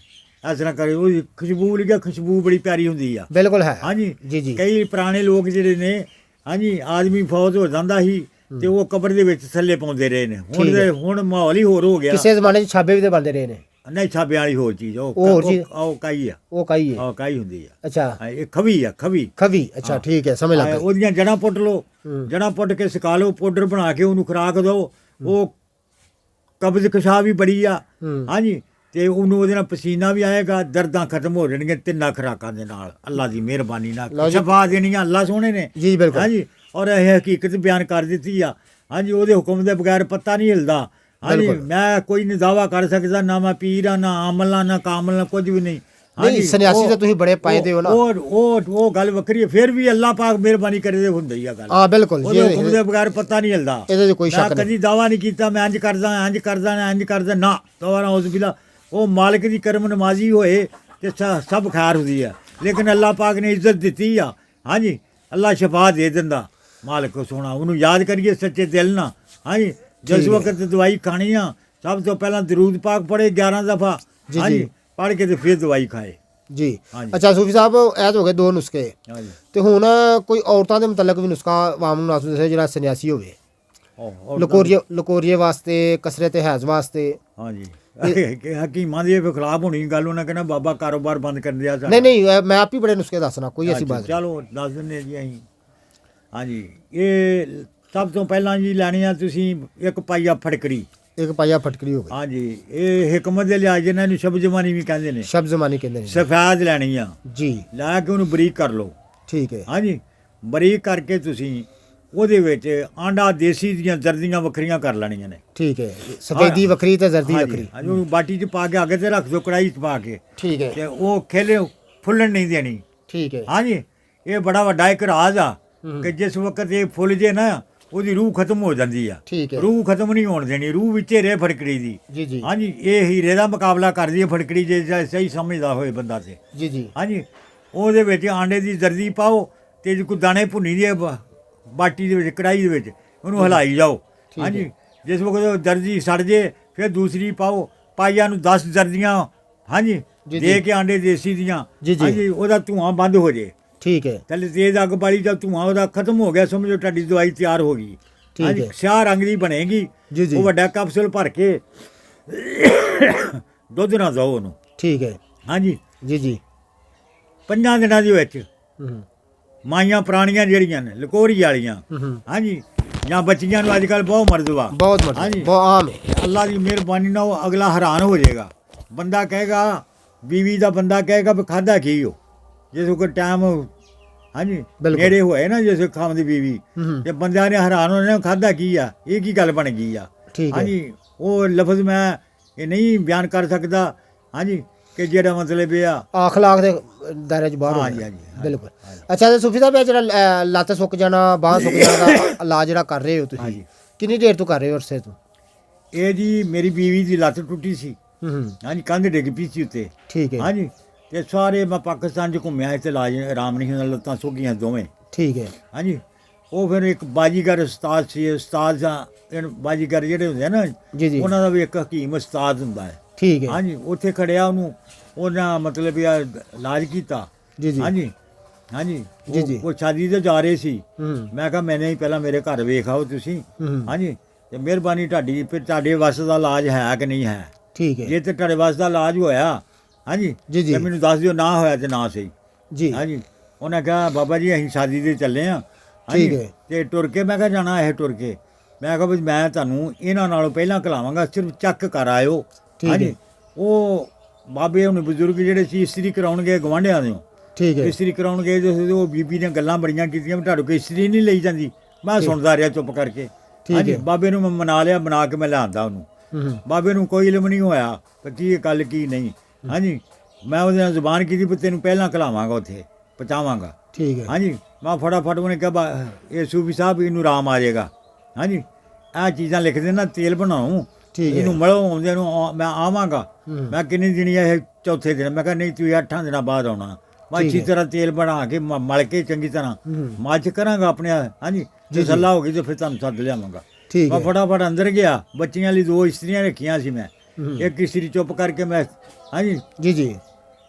ਇਸ ਤਰ੍ਹਾਂ ਕਰੇ ਉਹਦੀ ਖੁਸ਼ਬੂ ਲਿਆ ਖੁਸ਼ਬੂ ਬੜੀ ਪਿਆਰੀ ਹੁੰਦੀ ਆ ਬਿਲਕੁਲ ਹੈ ਹਾਂਜੀ ਜੀ ਜੀ ਕਈ ਪੁਰਾਣੇ ਲੋਕ ਜਿਹੜੇ ਨੇ ਹਾਂਜੀ ਆਦਮੀ ਫੌਜ ਹੋ ਜਾਂਦਾ ਸੀ ਤੇ ਉਹ ਕਬਰ ਦੇ ਵਿੱਚ ਥੱਲੇ ਪਾਉਂਦੇ ਰਹੇ ਨੇ ਹੁਣ ਠੀਕ ਹੈ। ਹੁਣ ਮਾਹੌਲ ਹੀ ਹੋਰ ਹੋ ਗਿਆ ਕਿਸੇ ਜ਼ਮਾਨੇ 'ਚ ਛਾਬੇ ਵੀ ਤੇ ਬਣਦੇ ਰਹੇ ਨੇ ਨਹੀਂ ਛਾਬਿਆਂ ਵਾਲੀ ਹੋਰ ਚੀਜ਼ ਉਹ ਉਹ ਹੋਰ ਚੀਜ਼? ਉਹ ਕਾਈ ਆ ਉਹ ਕਾਈ ਹੈ ਉਹ ਕਾਈ ਹੁੰਦੀ ਆ ਅੱਛਾ ਹਾਂ, ਇਹ ਖਵੀ ਆ ਖਵੀ ਖਵੀ ਅੱਛਾ ਠੀਕ ਹੈ ਸਮਝ ਲੱਗ ਗਈ ਉਹਦੀਆਂ ਜੜਾਂ ਪੁੱਟ ਲਓ ਜੜਾਂ ਪੁੱਟ ਕੇ ਸੁਕਾ ਲਓ ਪਾਊਡਰ ਬਣਾ ਕੇ ਉਹਨੂੰ ਖੁਰਾਕ ਦਿਓ ਉਹ ਕਬਜ਼ ਕਸ਼ਾ ਵੀ ਬੜੀ ਆ ਹੂੰ। ਹਾਂਜੀ ਤੇ ਉਹਨੂੰ ਉਹਦੇ ਨਾਲ ਪਸੀਨਾ ਵੀ ਆਏਗਾ ਦਰਦਾਂ ਖਤਮ ਹੋ ਜਾਣਗੀਆਂ ਤਿੰਨਾਂ ਖੁਰਾਕਾਂ ਦੇ ਨਾਲ ਅੱਲਾ ਦੀ ਮਿਹਰਬਾਨੀ ਲਓ ਨਾਲ ਜੀ। ਸ਼ਫਾ ਦੇਣੀਆਂ ਅੱਲਾ ਸੋਹਣੇ ਨੇ ਜੀ ਬਿਲਕੁਲ ਹਾਂਜੀ ਔਰ ਇਹ ਹਕੀਕਤ ਬਿਆਨ ਕਰ ਦਿੱਤੀ ਆ ਹਾਂਜੀ ਉਹਦੇ ਹੁਕਮ ਦੇ ਬਗੈਰ ਪੱਤਾ ਨਹੀਂ ਹਿਲਦਾ ਹਾਂਜੀ ਬਿਲਕੁਲ। ਮੈਂ ਕੋਈ ਨਹੀਂ ਦਾਵਾ ਕਰ ਸਕਦਾ, ਨਾ ਮੈਂ ਪੀਰ ਆ, ਨਾ ਆਮਲ ਆ, ਨਾ ਕਾਮਲ, ਨਾ ਕੁਝ ਵੀ ਨਹੀਂ। ਨਹੀਂ ਸੰਨਿਆਸੀ ਉਹ- ਤਾਂ ਤੁਸੀਂ ਬੜੇ ਪਾਏ ਦੇ ਹੋ ਨਾ। ਉਹ ਗੱਲ ਵੱਖਰੀ ਹੈ, ਫਿਰ ਵੀ ਅੱਲਾਹ ਪਾਕ ਮਿਹਰਬਾਨੀ ਕਰਦੇ ਹੁੰਦੀ ਹੀ ਆ ਗੱਲ। ਹਾਂ ਬਿਲਕੁਲ ਉਹਦੇ ਹੁਕਮ ਦੇ ਬਗੈਰ ਪਤਾ ਨਹੀਂ ਹਿਲਦਾ। ਇਹਦੇ 'ਚ ਕੋਈ ਮੈਂ ਸ਼ੱਕ ਨਹੀਂ। ਕਦੀ ਦਾਵਾ ਨਹੀਂ ਕੀਤਾ ਮੈਂ ਇੰਜ ਕਰਦਾ ਇੰਜ ਕਰਦਾ ਇੰਜ ਕਰਦਾ, ਨਾ ਦੁਬਾਰਾ ਉਸ ਬਿਲਾ ਉਹ ਮਾਲਕ ਦੀ ਕਰਮ ਨਮਾਜ਼ੀ ਹੋਏ ਤੇ ਸਭ ਖੈਰ ਹੁੰਦੀ ਆ। ਲੇਕਿਨ ਅੱਲਾਹ ਪਾਕ ਨੇ ਇੱਜ਼ਤ ਦਿੱਤੀ ਆ। ਹਾਂਜੀ ਅੱਲਾਹ ਸ਼ਫਾ ਦੇ ਦਿੰਦਾ, ਮਾਲਕ ਸੋਹਣਾ, ਉਹਨੂੰ ਯਾਦ ਕਰੀਏ ਸੱਚੇ ਦਿਲ ਨਾਲ। ਹਾਂਜੀ ਜਿਸ ਵਕਤ ਦਵਾਈ ਖਾਣੀ ਆ ਸਭ ਤੋਂ ਪਹਿਲਾਂ ਦਰੂਦ ਪਾਕ ਪੜ੍ਹੇ 11 ਦਫਾ। ਜੀ, ਹਾਂਜੀ ਜੀ। ਪੜ੍ਹ ਕੇ ਤੇ ਫਿਰ ਦਵਾਈ ਖਾਏ। ਜੀ ਹਾਂਜੀ। ਅੱਛਾ ਸੂਫੀ ਸਾਹਿਬ ਇਹ ਤਾਂ ਹੋ ਗਏ 2 ਨੁਸਖੇ, ਹਾਂਜੀ ਤੇ ਹੁਣ ਕੋਈ ਔਰਤਾਂ ਦੇ ਮੁਤਲਕ ਵੀ ਨੁਸਖਾ ਆਵਾਮ ਨੂੰ ਦੱਸੋ, ਜਿਹੜਾ ਸੰਨਿਆਸੀ ਹੋਵੇ, ਲਕੋਰੀਏ ਵਾਸਤੇ, ਕਸਰਤ ਹੈਜ਼ ਵਾਸਤੇ। ਹਾਂਜੀ ਕਿ ਹਕੀਮਾਂ ਦੇ ਖਿਲਾਫ ਹੋਣੀ ਗੱਲ, ਉਹਨਾਂ ਕਹਿੰਦਾ ਬਾਬਾ ਕਾਰੋਬਾਰ ਬੰਦ ਕਰ ਦਿਆ ਸਾਡਾ। ਨਹੀਂ ਮੈਂ ਆਪ ਹੀ ਬੜੇ ਨੁਸਖੇ ਦੱਸਣਾ, ਕੋਈ ਐਸੀ ਬਾਤ ਨਹੀਂ। ਚਲੋ ਦੱਸ ਦਿੰਦੇ ਜੀ ਅਸੀਂ। ਹਾਂਜੀ ਇਹ ਸਭ ਤੋਂ ਪਹਿਲਾਂ ਜੀ ਲੈਣੀ ਆ ਤੁਸੀਂ ਇੱਕ ਪਾਈਆ ਫਟਕਰੀ। ਇੱਕ ਪਾਇਆ ਫਟਕਰੀ ਹੋ ਗਈ, ਹਾਂਜੀ ਇਹ ਹਕਮਤ ਦੇ ਲਿਹਾਜ਼ ਇਹਨਾਂ ਨੂੰ ਸ਼ਬਦ ਜ਼ਮਾਨੀ ਵੀ ਕਹਿੰਦੇ ਨੇ। ਸ਼ਬਦ ਜ਼ਮਾਨੀ ਕਹਿੰਦੇ ਨੇ ਸਫੈਦ ਲੈਣੀ ਆ, ਜੀ। ਲੈ ਕੇ ਉਹਨੂੰ ਬਰੀਕ ਕਰ ਲਓ। ਠੀਕ ਹੈ। ਹਾਂਜੀ ਬਰੀਕ ਕਰਕੇ ਤੁਸੀਂ ਉਹਦੇ ਵਿੱਚ ਆਂਡਾ ਦੇਸੀ ਦੀਆਂ ਜ਼ਰਦੀਆਂ ਵੱਖਰੀਆਂ ਕਰ ਲੈਣੀਆਂ ਨੇ। ਠੀਕ ਹੈ, ਸਫੈਦੀ ਵੱਖਰੀ ਤੇ ਜ਼ਰਦੀ ਹਾਂਜੀ, ਵੱਖਰੀ। ਹਾਂਜੀ ਉਹਨੂੰ ਬਾਟੀ 'ਚ ਪਾ ਕੇ ਅੱਗੇ ਤੇ ਰੱਖ ਦਿਓ, ਕੜਾਈ 'ਚ ਪਾ ਕੇ, ਠੀਕ ਹੈ। ਤੇ ਉਹ ਖੇਲੇ ਫੁੱਲਣ ਨਹੀਂ ਦੇਣੀ। ਠੀਕ ਹੈ। ਹਾਂਜੀ ਇਹ ਬੜਾ ਵੱਡਾ ਇੱਕ ਰਾਜ਼ ਆ ਕਿ ਜਿਸ ਵਕਤ ਇਹ ਫੁੱਲ ਜੇ ਨਾ ਉਹਦੀ ਰੂਹ ਖਤਮ ਹੋ ਜਾਂਦੀ ਆ। ਠੀਕ ਹੈ। ਰੂਹ ਖਤਮ ਨਹੀਂ ਹੋਣ ਦੇਣੀ, ਰੂਹ ਵਿੱਚੇ ਰਹੇ ਫਟਕੜੀ ਦੀ। ਜੀ ਜੀ ਹਾਂਜੀ ਇਹ ਹੀਰੇ ਦਾ ਮੁਕਾਬਲਾ ਕਰਦੀ ਹੈ ਫਟਕੜੀ, ਜੇ ਸਹੀ ਸਮਝਦਾ ਹੋਏ ਬੰਦਾ ਤੇ। ਜੀ ਜੀ ਹਾਂਜੀ ਉਹਦੇ ਵਿੱਚ ਆਂਡੇ ਦੀ ਜ਼ਰਦੀ ਪਾਓ ਤੇ ਜੇ ਕੋਈ ਦਾਣੇ ਭੁੰਨੀ ਦੀ ਬਾਟੀ ਦੇ ਵਿੱਚ, ਕੜਾਈ ਦੇ ਵਿੱਚ ਉਹਨੂੰ ਹਿਲਾਈ ਜਾਓ। ਹਾਂਜੀ ਜਿਸ ਵਕਤ ਉਹ ਜ਼ਰਦੀ ਸੜ ਜੇ ਫਿਰ ਦੂਸਰੀ ਪਾਓ, ਪਾਈਆ ਨੂੰ 10 ਜ਼ਰਦੀਆਂ ਹਾਂਜੀ ਦੇ ਕੇ ਆਂਡੇ ਦੇਸੀ ਦੀਆਂ। ਜੀ, ਜੀ। ਹਾਂਜੀ ਉਹਦਾ ਧੂਆਂ ਬੰਦ ਹੋ ਜੇ, ਠੀਕ ਹੈ। ਥੱਲੇ ਤੇਜ਼ ਅੱਗ ਬਾਲੀ, ਜਦ ਧੂਆਂ ਉਹਦਾ ਖਤਮ ਹੋ ਗਿਆ ਸਮਝੋ ਤੁਹਾਡੀ ਦਵਾਈ ਤਿਆਰ ਹੋ ਗਈ। ਠੀਕ ਹਾਂਜੀ ਹੈ। ਸਿਆਹ ਰੰਗ ਦੀ ਬਣੇਗੀ। ਜੀ, ਜੀ। ਉਹ ਵੱਡਾ ਕੈਪਸੂਲ ਭਰ ਕੇ ਦੁੱਧ ਨਾਲ ਦਿਓ ਉਹਨੂੰ। ਠੀਕ ਹੈ। ਹਾਂਜੀ ਜੀ ਜੀ 5 ਦਿਨਾਂ ਦੇ ਵਿੱਚ ਹੂੰ ਮਾਈਆਂ ਪੁਰਾਣੀਆਂ ਜਿਹੜੀਆਂ ਨੇ ਲਕੋਰੀ ਵਾਲੀਆਂ, ਹੂੰ ਹਾਂਜੀ ਜਾਂ ਬੱਚੀਆਂ ਨੂੰ ਅੱਜ ਕੱਲ੍ਹ ਬਹੁਤ ਮਰਦਵਾ। ਬਹੁਤ ਮਰਜ਼ੀ, ਹਾਂਜੀ। ਬਹੁਤ ਆਮ ਹੈ। ਅੱਲਾ ਦੀ ਮਿਹਰਬਾਨੀ ਨਾਲ ਉਹ ਅਗਲਾ ਹੈਰਾਨ ਹੋ ਜਾਏਗਾ। ਬੰਦਾ ਕਹੇਗਾ ਬੀਵੀ ਦਾ ਬੰਦਾ ਕਹੇਗਾ ਵੀ ਖਾਧਾ ਕੀ ਹੋ, ਜਿਸ ਕੋਈ ਟਾਈਮ ਹਾਂਜੀ ਬਿਲਕੁਲ। ਨੇੜੇ ਹੋਏ ਨਾ ਜਿਸ ਖਾਂਦੀ ਬੀਵੀ, ਹੂੰ ਤੇ ਬੰਦਿਆਂ ਨੇ ਹੈਰਾਨ ਹੋਣਾ ਖਾਧਾ ਕੀ ਆ, ਇਹ ਕੀ ਗੱਲ ਬਣ ਗਈ ਆ। ਠੀਕ ਹੈ। ਹਾਂਜੀ ਉਹ ਲਫ਼ਜ਼ ਮੈਂ ਇਹ ਨਹੀਂ ਬਿਆਨ ਕਰ ਸਕਦਾ। ਹਾਂਜੀ ਕਿ ਜਿਹੜਾ ਮਤਲਬ ਇਹ ਆ। ਅਖਲਾਕ ਦੇ ਦਾਇਰੇ 'ਚ ਬਾਹਰ ਹੋ ਹਾਂਜੀ, ਗਿਆ। ਹਾਂਜੀ, ਹਾਂਜੀ, ਬਿਲਕੁਲ। ਅੱਛਾ ਤੇ ਸੂਫੀ ਸਾਹਿਬ ਇਹ ਜਿਹੜਾ ਲੱਤ ਸੁੱਕ ਜਾਣਾ, ਬਾਂਹ ਸੁੱਕ ਜਾਣਾ ਦਾ ਇਲਾਜ ਜਿਹੜਾ ਕਰ ਰਹੇ ਹੋ ਤੁਸੀਂ, ਹਾਂਜੀ। ਕਿੰਨੀ ਦੇਰ ਤੋਂ ਕਰ ਰਹੇ ਹੋ ਅਰਸੇ ਤੋਂ? ਇਹ ਜੀ ਮੇਰੀ ਬੀਵੀ ਦੀ ਲੱਤ ਟੁੱਟੀ ਸੀ। ਹੂੰ ਹਾਂਜੀ ਕੰਧ ਡਿੱਗ ਪਈ ਸੀ ਉੱਤੇ। ਠੀਕ ਹੈ। ਹਾਂਜੀ ਤੇ ਸਾਰੇ ਮੈਂ ਪਾਕਿਸਤਾਨ 'ਚ ਘੁੰਮਿਆ, ਇੱਥੇ ਇਲਾਜ ਆਰਾਮ ਨਹੀਂ ਹੁੰਦਾ, ਲੱਤਾਂ ਸੁੱਕੀਆਂ ਦੋਵੇਂ। ਠੀਕ ਹੈ। ਹਾਂਜੀ ਉਹ ਫਿਰ ਇੱਕ ਬਾਜੀਗਰ ਉਸਤਾਦ ਸੀ, ਉਸਤਾਦ ਜਾਂ ਬਾਜੀਗਰ ਜਿਹੜੇ ਹੁੰਦੇ ਆ ਨਾ, ਜੀ ਜੀ ਉਹਨਾਂ ਦਾ ਵੀ ਇੱਕ ਹਕੀਮ ਉਸਤਾਦ ਹੁੰਦਾ ਹੈ। ਠੀਕ ਹੈ। ਹਾਂਜੀ ਉੱਥੇ ਖੜਿਆ, ਉਹਨੂੰ ਉਹਨਾਂ ਮਤਲਬ ਇਹ ਇਲਾਜ ਕੀਤਾ। ਜੀ ਜੀ ਹਾਂਜੀ ਹਾਂਜੀ ਜੀ, ਜੀ। ਉਹ ਸ਼ਾਦੀ ਤੇ ਜਾ ਰਹੇ ਸੀ। ਹੂੰ ਮੈਂ ਕਿਹਾ ਮੈਨੇ ਹੀ ਪਹਿਲਾਂ ਮੇਰੇ ਘਰ ਵੇਖ ਆਓ ਤੁਸੀਂ। ਹੂੰ ਹਾਂਜੀ ਤੇ ਮਿਹਰਬਾਨੀ ਤੁਹਾਡੀ, ਫਿਰ ਤੁਹਾਡੇ ਵੱਸ ਦਾ ਇਲਾਜ ਹੈ ਕਿ ਨਹੀਂ ਹੈ। ਠੀਕ ਹੈ। ਜੇ ਤੇ ਤੁਹਾਡੇ ਵੱਸ ਦਾ ਇਲਾਜ ਹੋਇਆ ਹਾਂਜੀ ਜੀ, ਜੀ। ਤੇ ਮੈਨੂੰ ਦੱਸ ਦਿਓ, ਨਾ ਹੋਇਆ ਤੇ ਨਾ ਸਹੀ। ਜੀ ਹਾਂਜੀ ਉਹਨੇ ਕਿਹਾ ਬਾਬਾ ਜੀ ਅਸੀਂ ਸ਼ਾਦੀ ਤੇ ਚੱਲੇ ਆ। ਠੀਕ ਹੈ। ਤੇ ਟੁਰ ਕੇ, ਮੈਂ ਕਿਹਾ ਜਾਣਾ ਇਹ ਟੁਰ ਕੇ। ਮੈਂ ਕਿਹਾ ਵੀ ਮੈਂ ਤੁਹਾਨੂੰ ਇਹਨਾਂ ਨਾਲੋਂ ਪਹਿਲਾਂ ਖਿਲਾਵਾਂਗਾ, ਸਿਰਫ ਚੱਕ ਕਰ ਆਇਓ। ਠੀਕ ਹੈ। ਹਾਂਜੀ ਉਹ ਬਾਬੇ ਹੁਣ ਬਜ਼ੁਰਗ ਜਿਹੜੇ ਸੀ ਇਸਤਰੀ ਕਰਾਉਣਗੇ ਗਵਾਂਢਿਆਂ ਦੇ, ਠੀਕ ਹੈ। ਇਸਤਰੀ ਕਰਾਉਣ ਗਏ ਤੇ ਉਹ ਬੀਬੀ ਨੇ ਗੱਲਾਂ ਬੜੀਆਂ ਕੀਤੀਆਂ ਵੀ ਤੁਹਾਡੇ ਕੋਲ ਇਸਤਰੀ ਨਹੀਂ ਲਈ ਜਾਂਦੀ। ਮੈਂ ਸੁਣਦਾ ਰਿਹਾ ਚੁੱਪ ਕਰਕੇ। ਹਾਂਜੀ ਹੈ। ਬਾਬੇ ਨੂੰ ਮੈਂ ਮਨਾ ਲਿਆ, ਬਣਾ ਕੇ ਮੈਂ ਲਿਆਂਦਾ ਉਹਨੂੰ। ਹੂੰ ਬਾਬੇ ਨੂੰ ਕੋਈ ਇਲਮ ਨਹੀਂ ਹੋਇਆ ਕਿ ਕੀ ਇਹ ਗੱਲ ਕੀ ਨਹੀਂ। ਹਾਂਜੀ ਮੈਂ ਉਹਦੇ ਨਾਲ ਜ਼ੁਬਾਨ ਕੀਤੀ ਵੀ ਤੈਨੂੰ ਪਹਿਲਾਂ ਖਿਲਾਵਾਂਗਾ, ਉੱਥੇ ਪਹੁੰਚਾਵਾਂਗਾ। ਠੀਕ ਹੈ। ਹਾਂਜੀ ਮੈਂ ਫਟਾਫਟ ਉਹਨੇ ਕਿਹਾ ਇਹ ਸੂਫੀ ਸਾਹਿਬ ਇਹਨੂੰ ਆਰਾਮ ਆ ਜਾਏਗਾ। ਹਾਂਜੀ ਇਹ ਚੀਜ਼ਾਂ ਲਿਖਦੇ ਨਾ, ਤੇਲ ਬਣਾਉ ਠੀਕ ਹੈ। ਇਹਨੂੰ ਮਲੋ, ਆਉਂਦੇ ਨੂੰ ਮੈਂ ਆਵਾਂਗਾ। ਹੂੰ ਮੈਂ ਕਿੰਨੀ ਦਿਨੀ ਇਹ ਚੌਥੇ ਦਿਨ। ਮੈਂ ਕਿਹਾ ਨਹੀਂ ਤੂੰ 8 ਦਿਨਾਂ ਬਾਅਦ ਆਉਣਾ। ਮੈਂ ਠੀਕ ਅੱਛੀ ਹੈ। ਤਰ੍ਹਾਂ ਤੇਲ ਬਣਾ ਕੇ ਮਲ ਕੇ ਚੰਗੀ ਤਰ੍ਹਾਂ ਹੂੰ ਮਾਲਸ਼ ਕਰਾਂਗਾ ਆਪਣੇ। ਹਾਂਜੀ ਜੇ ਸੱਲਾ ਹੋ ਗਈ ਤਾਂ ਫਿਰ ਤੁਹਾਨੂੰ ਸੱਦ ਲਿਆਵਾਂਗਾ। ਠੀਕ ਮੈਂ ਹੈ। ਫਟਾਫਟ ਅੰਦਰ ਗਿਆ। ਬੱਚੀਆਂ ਲਈ 2 ਇਸਤਰੀਆਂ ਰੱਖੀਆਂ ਸੀ ਮੈਂ। ਹੂੰ ਇੱਕ ਇਸਤਰੀ ਚੁੱਪ ਕਰਕੇ ਮੈਂ ਹਾਂਜੀ ਜੀ ਜੀ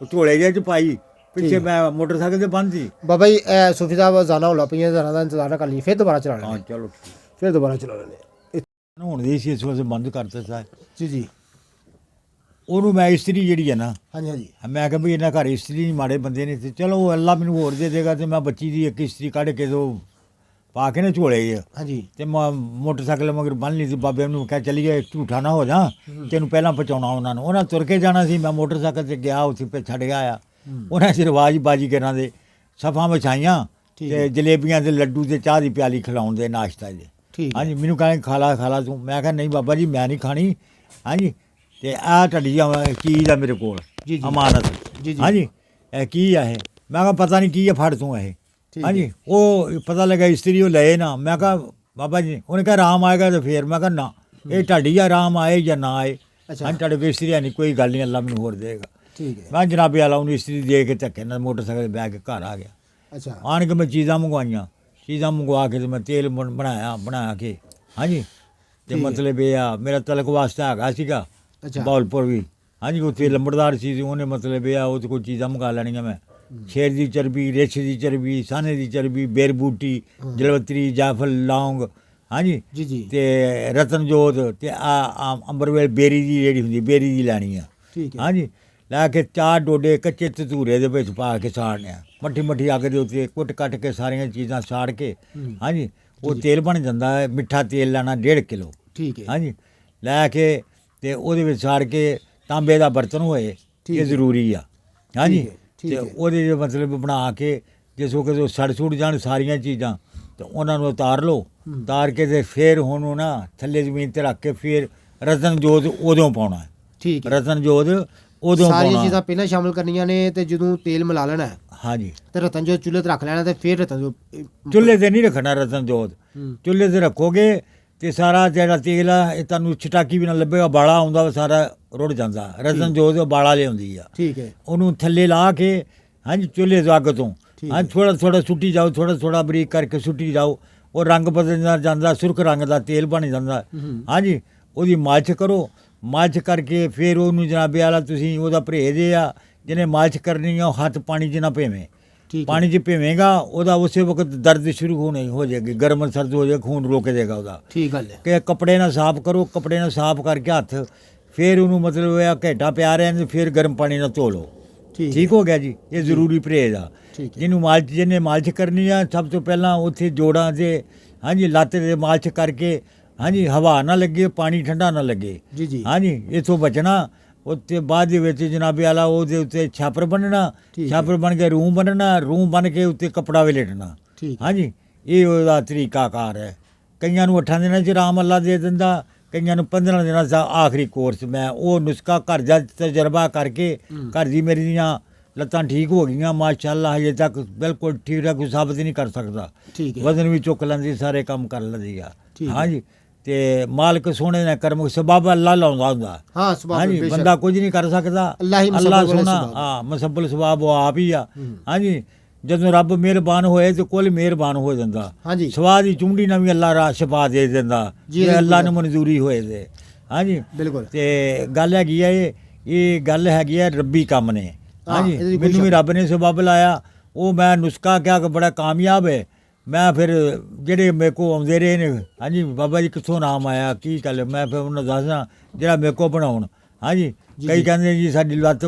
ਉਹ ਝੋਲੇ ਜਿਹੇ 'ਚ ਪਾਈ, ਪਿੱਛੇ ਠੀਕ। ਮੈਂ ਮੋਟਰਸਾਈਕਲ ਤੇ ਬੰਨ੍ਹਦੀ। ਬਾਬਾ ਜੀ ਇਹ ਸੂਫੀ ਸਾਹਿਬ ਜਾਣਾ ਹੋਲਾ ਪਈਆਂ ਜ਼ਰਾ ਦਾ ਇੰਤਜ਼ਾਰ ਕਰ ਲਈ, ਫਿਰ ਦੁਬਾਰਾ ਚਲਾ ਹਾਂ ਲੈਣੇ, ਚਲੋ ਠੀਕ। ਫਿਰ ਦੁਬਾਰਾ ਚਲਾ ਲੈਣੇ। ਹੁਣ ਦੇ ਸੀ ਇਸ ਵਾਰ ਬੰਦ ਕਰਤਾ ਸਾਂ। ਜੀ ਜੀ ਉਹਨੂੰ ਮੈਂ ਇਸਤਰੀ ਜਿਹੜੀ ਹੈ ਨਾ, ਹਾਂਜੀ ਹਾਂਜੀ ਮੈਂ ਕਿਹਾ ਵੀ ਇਹਨਾਂ ਘਰ ਇਸਤਰੀ ਨਹੀਂ, ਮਾੜੇ ਬੰਦੇ ਨੇ, ਤੇ ਚਲੋ ਉਹ ਅੱਲਾ ਮੈਨੂੰ ਹੋਰ ਦੇ ਦੇਗਾ। ਤੇ ਮੈਂ ਬੱਚੀ ਦੀ ਇੱਕ ਇਸਤਰੀ ਕੱਢ ਕੇ ਦੋ ਪਾ ਕੇ ਨਾ ਝੋਲੇ 'ਚ, ਹਾਂਜੀ ਤੇ ਮੈਂ ਮੋਟਰਸਾਈਕਲ ਮਗਰ ਬੰਨ ਲਈ ਸੀ। ਬਾਬੇ ਨੂੰ ਕਿਹਾ ਚੱਲੀਏ, ਝੂਠਾ ਨਾ ਹੋ ਜਾ, ਤੈਨੂੰ ਪਹਿਲਾਂ ਪਹੁੰਚਾਉਣਾ ਉਹਨਾਂ ਨੂੰ। ਉਹਨਾਂ ਤੁਰ ਕੇ ਜਾਣਾ ਸੀ, ਮੈਂ ਮੋਟਰਸਾਈਕਲ ਤੇ ਗਿਆ, ਉੱਥੇ ਪੇ ਛੱਡ ਗਿਆ ਆਇਆ। ਉਹਨਾਂ ਚ ਰਿਵਾਜ਼ ਬਾਜੀਗਰਾਂ ਦੇ ਸਫਾਂ ਵਿਛਾਈਆਂ ਠੀਕ ਤੇ ਜਲੇਬੀਆਂ ਦੇ ਲੱਡੂ ਤੇ ਚਾਹ ਦੀ ਪਿਆਲੀ ਖਿਲਾਉਣ ਦੇ ਨਾਸ਼ਤਾ ਦੇ। ਠੀਕ ਹੈ। ਹਾਂਜੀ ਮੈਨੂੰ ਕਹਿੰਦੇ ਖਾ ਲਾ ਤੂੰ। ਮੈਂ ਕਿਹਾ ਨਹੀਂ ਬਾਬਾ ਜੀ ਮੈਂ ਨਹੀਂ ਖਾਣੀ। ਹਾਂਜੀ ਤੇ ਆਹ ਤੁਹਾਡੀ ਚੀਜ਼ ਆ ਮੇਰੇ ਕੋਲ ਜੀ, ਜੀ। ਅਮਾਨਤ। ਜੀ, ਜੀ। ਹਾਂਜੀ ਇਹ ਕੀ ਆ ਇਹ? ਮੈਂ ਕਿਹਾ ਪਤਾ ਨਹੀਂ ਕੀ ਆ, ਫੜ ਤੂੰ ਇਹ। ਠੀਕ ਹਾਂਜੀ ਉਹ ਪਤਾ ਲੱਗਾ ਇਸਤਰੀ ਉਹ ਲਏ ਨਾ। ਮੈਂ ਕਿਹਾ ਬਾਬਾ ਜੀ, ਉਹਨੇ ਕਿਹਾ ਆਰਾਮ ਆਏਗਾ ਤੇ ਫੇਰ। ਮੈਂ ਕਿਹਾ ਨਾ, ਇਹ ਤੁਹਾਡੀ ਆ, ਆਰਾਮ ਆਏ ਜਾਂ ਨਾ ਆਏ। ਅੱਛਾ। ਹਾਂਜੀ ਤੁਹਾਡੇ ਕੋਲ ਇਸਤਰੀ ਹੈ ਨਹੀਂ, ਕੋਈ ਗੱਲ ਨਹੀਂ, ਅੱਲਾ ਮੈਨੂੰ ਹੋਰ ਦੇਗਾ। ਠੀਕ ਹੈ। ਮੈਂ ਜਨਾਬੇ ਵਾਲਾ ਉਹਨੂੰ ਇਸਤਰੀ ਦੇ ਕੇ ਧੱਕੇ ਨਾਲ ਮੋਟਰਸਾਈਕਲ 'ਤੇ ਬਹਿ ਕੇ ਘਰ ਆ ਗਿਆ। ਅੱਛਾ। ਆਣ ਕੇ ਮੈਂ ਚੀਜ਼ਾਂ ਮੰਗਵਾ ਕੇ ਤੇ ਮੈਂ ਤੇਲ ਬਣਾ ਕੇ। ਹਾਂਜੀ ਤੇ ਠੀਕ ਹੈ। ਮਤਲਬ ਇਹ ਆ, ਮੇਰਾ ਤਲਕ ਵਾਸਤਾ ਹੈਗਾ ਸੀਗਾ ਅੱਛਾ। ਬਹਾਵਲਪੁਰ ਵੀ। ਹਾਂਜੀ ਉੱਥੇ ਲੰਬੜਦਾਰ ਸੀ, ਉਹਨੇ ਮਤਲਬ ਇਹ ਆ ਉਹ ਕੋਈ ਚੀਜ਼ਾਂ ਮੰਗਾ ਲੈਣੀਆਂ ਮੈਂ। ਸ਼ੇਰ ਦੀ ਚਰਬੀ, ਰਿੱਛ ਦੀ ਚਰਬੀ, ਸਾਨੇ ਦੀ ਚਰਬੀ, ਬੇਰ ਬੂਟੀ, ਜਲਵਤਰੀ, ਜਾਫਲ, ਲੌਂਗ। ਹਾਂਜੀ ਜੀ, ਜੀ। ਤੇ ਰਤਨਜੋਤ ਤੇ ਆ ਅੰਬਰਵੇਲ ਬੇਰੀ ਦੀ ਜਿਹੜੀ ਹੁੰਦੀ, ਬੇਰੀ ਦੀ ਲੈਣੀ ਆ। ਠੀਕ ਹੈ। ਹਾਂਜੀ ਲੈ ਕੇ 4 ਡੋਡੇ ਕੱਚੇ ਧਤੂਰੇ ਦੇ ਵਿੱਚ ਪਾ ਕੇ ਸਾੜਨੇ ਆ। ਮੱਠੀ ਅੱਗ ਦੇ ਉੱਤੇ ਕੁੱਟ ਕੱਟ ਕੇ ਸਾਰੀਆਂ ਚੀਜ਼ਾਂ ਸਾੜ ਕੇ। ਹਾਂਜੀ ਉਹ ਤੇਲ ਬਣ ਜਾਂਦਾ ਹੈ। ਮਿੱਠਾ ਤੇਲ ਲੈਣਾ 1.5 ਕਿਲੋ। ਠੀਕ ਹੈ। ਹਾਂਜੀ ਲੈ ਕੇ ਤੇ ਉਹਦੇ ਵਿੱਚ ਸਾੜ ਕੇ ਤਾਂਬੇ ਦਾ ਬਰਤਨ ਹੋਏ, ਇਹ ਜ਼ਰੂਰੀ ਆ। ਹਾਂਜੀ ਠੀਕ ਤੇ ਹੈ। ਉਹਦੇ ਮਤਲਬ ਬਣਾ ਕੇ ਜਿਸ ਵਕਤ ਉਹ ਸੜ ਸੁੜ ਜਾਣ ਸਾਰੀਆਂ ਚੀਜ਼ਾਂ ਤੇ ਉਹਨਾਂ ਨੂੰ ਉਤਾਰ ਲਓ। ਉਤਾਰ ਕੇ ਤੇ ਫਿਰ ਹੁਣ ਉਹ ਨਾ ਥੱਲੇ ਜ਼ਮੀਨ ਤੇ ਰੱਖ ਕੇ ਫਿਰ ਰਤਨਜੋਤ ਉਦੋਂ ਪਾਉਣਾ। ਠੀਕ ਹੈ। ਰਤਨਜੋਤ ਉਦੋਂ ਸਾਰੀਆਂ ਪਾਉਣਾ। ਚੀਜ਼ਾਂ ਪਹਿਲਾਂ ਸ਼ਾਮਲ ਕਰਨੀਆਂ ਨੇ ਤੇ ਜਦੋਂ ਤੇਲ ਮਿਲਾ ਲੈਣਾ ਹੈ ਹਾਂਜੀ ਤੇ ਰਤਨਜੋਤ ਚੁੱਲ੍ਹੇ ਤੇ ਰੱਖ ਲੈਣਾ ਤੇ ਫਿਰ ਰਤਨਜੋਤ ਚੁੱਲ੍ਹੇ ਤੇ ਨਹੀਂ ਰੱਖਣਾ ਰਤਨਜੋਤ। ਚੁੱਲ੍ਹੇ ਤੇ ਰੱਖੋਗੇ ਤੇ ਸਾਰਾ ਜਿਹੜਾ ਤੇਲ ਆ ਇਹ ਤੁਹਾਨੂੰ ਚਟਾਕੀ ਵੀ ਨਾ ਲੱਭੇਗਾ, ਬਾਲਾ ਆਉਂਦਾ ਵਾ, ਸਾਰਾ ਰੁੜ ਜਾਂਦਾ। ਰਤਨਜੋਤ ਬਾਲਾ ਲਿਆਉਂਦੀ ਆ। ਠੀਕ ਹੈ। ਉਹਨੂੰ ਥੱਲੇ ਲਾ ਕੇ ਹਾਂਜੀ ਚੁੱਲ੍ਹੇ ਤੋਂ ਅੱਗ ਤੋਂ ਹਾਂਜੀ ਥੋੜਾ ਸੁੱਟੀ ਜਾਓ, ਥੋੜਾ ਬਰੀਕ ਕਰਕੇ ਸੁੱਟੀ ਜਾਓ। ਉਹ ਰੰਗ ਬਦਲਦਾ ਜਾਂਦਾ, ਸੁਰਖ ਰੰਗ ਦਾ ਤੇਲ ਬਣ ਜਾਂਦਾ। ਹਾਂਜੀ ਉਹਦੀ ਮਾਲਿਸ਼ ਕਰੋ। ਮਾਲਿਸ਼ ਕਰਕੇ ਫਿਰ ਉਹਨੂੰ ਜਨਾਬੇ ਵਾਲਾ ਤੁਸੀਂ ਉਹਦਾ ਪਰਹੇਜ਼ ਇਹ ਆ, ਜਿਹਨੇ ਮਾਲਿਸ਼ ਕਰਨੀ ਆ ਉਹ ਹੱਥ ਪਾਣੀ 'ਚ ਨਾ ਭੇਵੇਂ। ਪਾਣੀ 'ਚ ਭੇਵੇਂਗਾ ਉਹਦਾ ਉਸੇ ਵਕਤ ਦਰਦ ਸ਼ੁਰੂ ਹੋ ਜਾਏਗੀ, ਗਰਮ ਸਰਦ ਹੋ ਜਾਏ, ਖੂਨ ਰੋਕ ਦੇਗਾ ਉਹਦਾ। ਠੀਕ ਗੱਲ ਹੈ। ਕਿ ਕੱਪੜੇ ਨਾਲ ਸਾਫ਼ ਕਰੋ, ਕੱਪੜੇ ਨਾਲ ਸਾਫ਼ ਕਰਕੇ ਹੱਥ ਫਿਰ ਉਹਨੂੰ ਮਤਲਬ ਇਹ ਘੰਟਾ ਪਿਆ ਰਹਿਣ, ਫਿਰ ਗਰਮ ਪਾਣੀ ਨਾਲ ਧੋ ਲਓ। ਠੀਕ ਹੋ ਗਿਆ ਜੀ। ਇਹ ਜ਼ਰੂਰੀ ਪਰਹੇਜ਼ ਆ। ਜਿਹਨੇ ਮਾਲਿਸ਼ ਕਰਨੀ ਆ ਸਭ ਤੋਂ ਪਹਿਲਾਂ ਉੱਥੇ ਜੋੜਾਂ 'ਤੇ ਹਾਂਜੀ ਲੱਤ 'ਤੇ ਮਾਲਿਸ਼ ਕਰਕੇ। ਹਾਂਜੀ ਹਵਾ ਨਾ ਲੱਗੇ, ਪਾਣੀ ਠੰਡਾ ਨਾ ਲੱਗੇ। ਜੀ, ਜੀ। ਹਾਂਜੀ ਇੱਥੋਂ ਬਚਣਾ। ਉੱਤੇ ਬਾਅਦ ਦੇ ਵਿੱਚ ਜਨਾਬੇ ਵਾਲਾ ਉਹਦੇ ਉੱਤੇ ਛਾਪਰ ਬੰਨਣਾ। ਛਾਪਰ ਬਣ ਕੇ ਰੂਮ ਬੰਨਣਾ। ਰੂਮ ਬਣ ਕੇ ਉੱਤੇ ਕੱਪੜਾ ਵੀ ਲੇਟਣਾ। ਹਾਂਜੀ ਇਹ ਉਹਦਾ ਤਰੀਕਾਕਾਰ ਹੈ। ਕਈਆਂ ਨੂੰ 8 ਦਿਨਾਂ 'ਚ ਆਰਾਮ ਅੱਲਾ ਦੇ ਦਿੰਦਾ, ਕਈਆਂ ਨੂੰ 15 ਦਿਨਾਂ ਦਾ ਆਖਰੀ ਕੋਰਸ। ਮੈਂ ਉਹ ਨੁਸਖਾ ਘਰ ਦਾ ਤਜਰਬਾ ਕਰਕੇ ਘਰ ਦੀ ਮੇਰੀ ਦੀਆਂ ਲੱਤਾਂ ਠੀਕ ਹੋ ਗਈਆਂ ਮਾਸ਼ਾਅੱਲਾ। ਹਜੇ ਤੱਕ ਬਿਲਕੁਲ ਠੀਕ ਹੈ, ਕੋਈ ਸਾਬਤ ਨਹੀਂ ਕਰ ਸਕਦਾ। ਵਜ਼ਨ ਵੀ ਚੁੱਕ ਲੈਂਦੀ, ਸਾਰੇ ਕੰਮ ਕਰ ਲੈਂਦੀ ਆ। ਹਾਂਜੀ ਤੇ ਮਾਲਕ ਸੋਹਣੇ ਨੇ ਕਰਮ, ਸਬਬ ਅੱਲਾ ਲਾਉਂਦਾ ਹੁੰਦਾ। ਹਾਂਜੀ ਬੰਦਾ ਕੁਝ ਨਹੀਂ ਕਰ ਸਕਦਾ, ਅੱਲਾ ਸੋਹਣਾ। ਹਾਂ ਮਸੱਬਲ ਸਵਾਬ ਉਹ ਆਪ ਹੀ ਆ। ਹਾਂਜੀ ਜਦੋਂ ਰੱਬ ਮਿਹਰਬਾਨ ਹੋਏ ਤੇ ਕੁੱਲ ਮਿਹਰਬਾਨ ਹੋ ਜਾਂਦਾ। ਸਵਾਦ ਦੀ ਚੁੰਡੀ ਨਾਲ ਵੀ ਅੱਲਾ ਰਾਹ ਸ਼ਫਾ ਦੇ ਦਿੰਦਾ ਜੇ ਅੱਲਾ ਨੂੰ ਮਨਜ਼ੂਰੀ ਹੋਏ ਤੇ। ਹਾਂਜੀ ਬਿਲਕੁਲ। ਤੇ ਗੱਲ ਹੈਗੀ ਆ ਇਹ ਗੱਲ ਹੈਗੀ ਆ ਰੱਬੀ ਕੰਮ ਨੇ। ਹਾਂਜੀ ਮੈਨੂੰ ਵੀ ਰੱਬ ਨੇ ਸਬਬ ਲਾਇਆ। ਉਹ ਮੈਂ ਨੁਸਖਾ ਕਿਹਾ ਕਿ ਬੜਾ ਕਾਮਯਾਬ ਹੈ। ਮੈਂ ਫਿਰ ਜਿਹੜੇ ਮੇਰੇ ਕੋਲ ਆਉਂਦੇ ਰਹੇ ਨੇ ਹਾਂਜੀ ਬਾਬਾ ਜੀ ਕਿੱਥੋਂ ਨਾਮ ਆਇਆ ਕੀ ਗੱਲ, ਮੈਂ ਫਿਰ ਉਹਨਾਂ ਦੱਸਦਾ ਜਿਹੜਾ ਮੇਰੇ ਕੋਲ ਬਣਾਉਣ। ਹਾਂਜੀ ਕਈ ਕਹਿੰਦੇ ਜੀ ਸਾਡੀ ਲੱਤ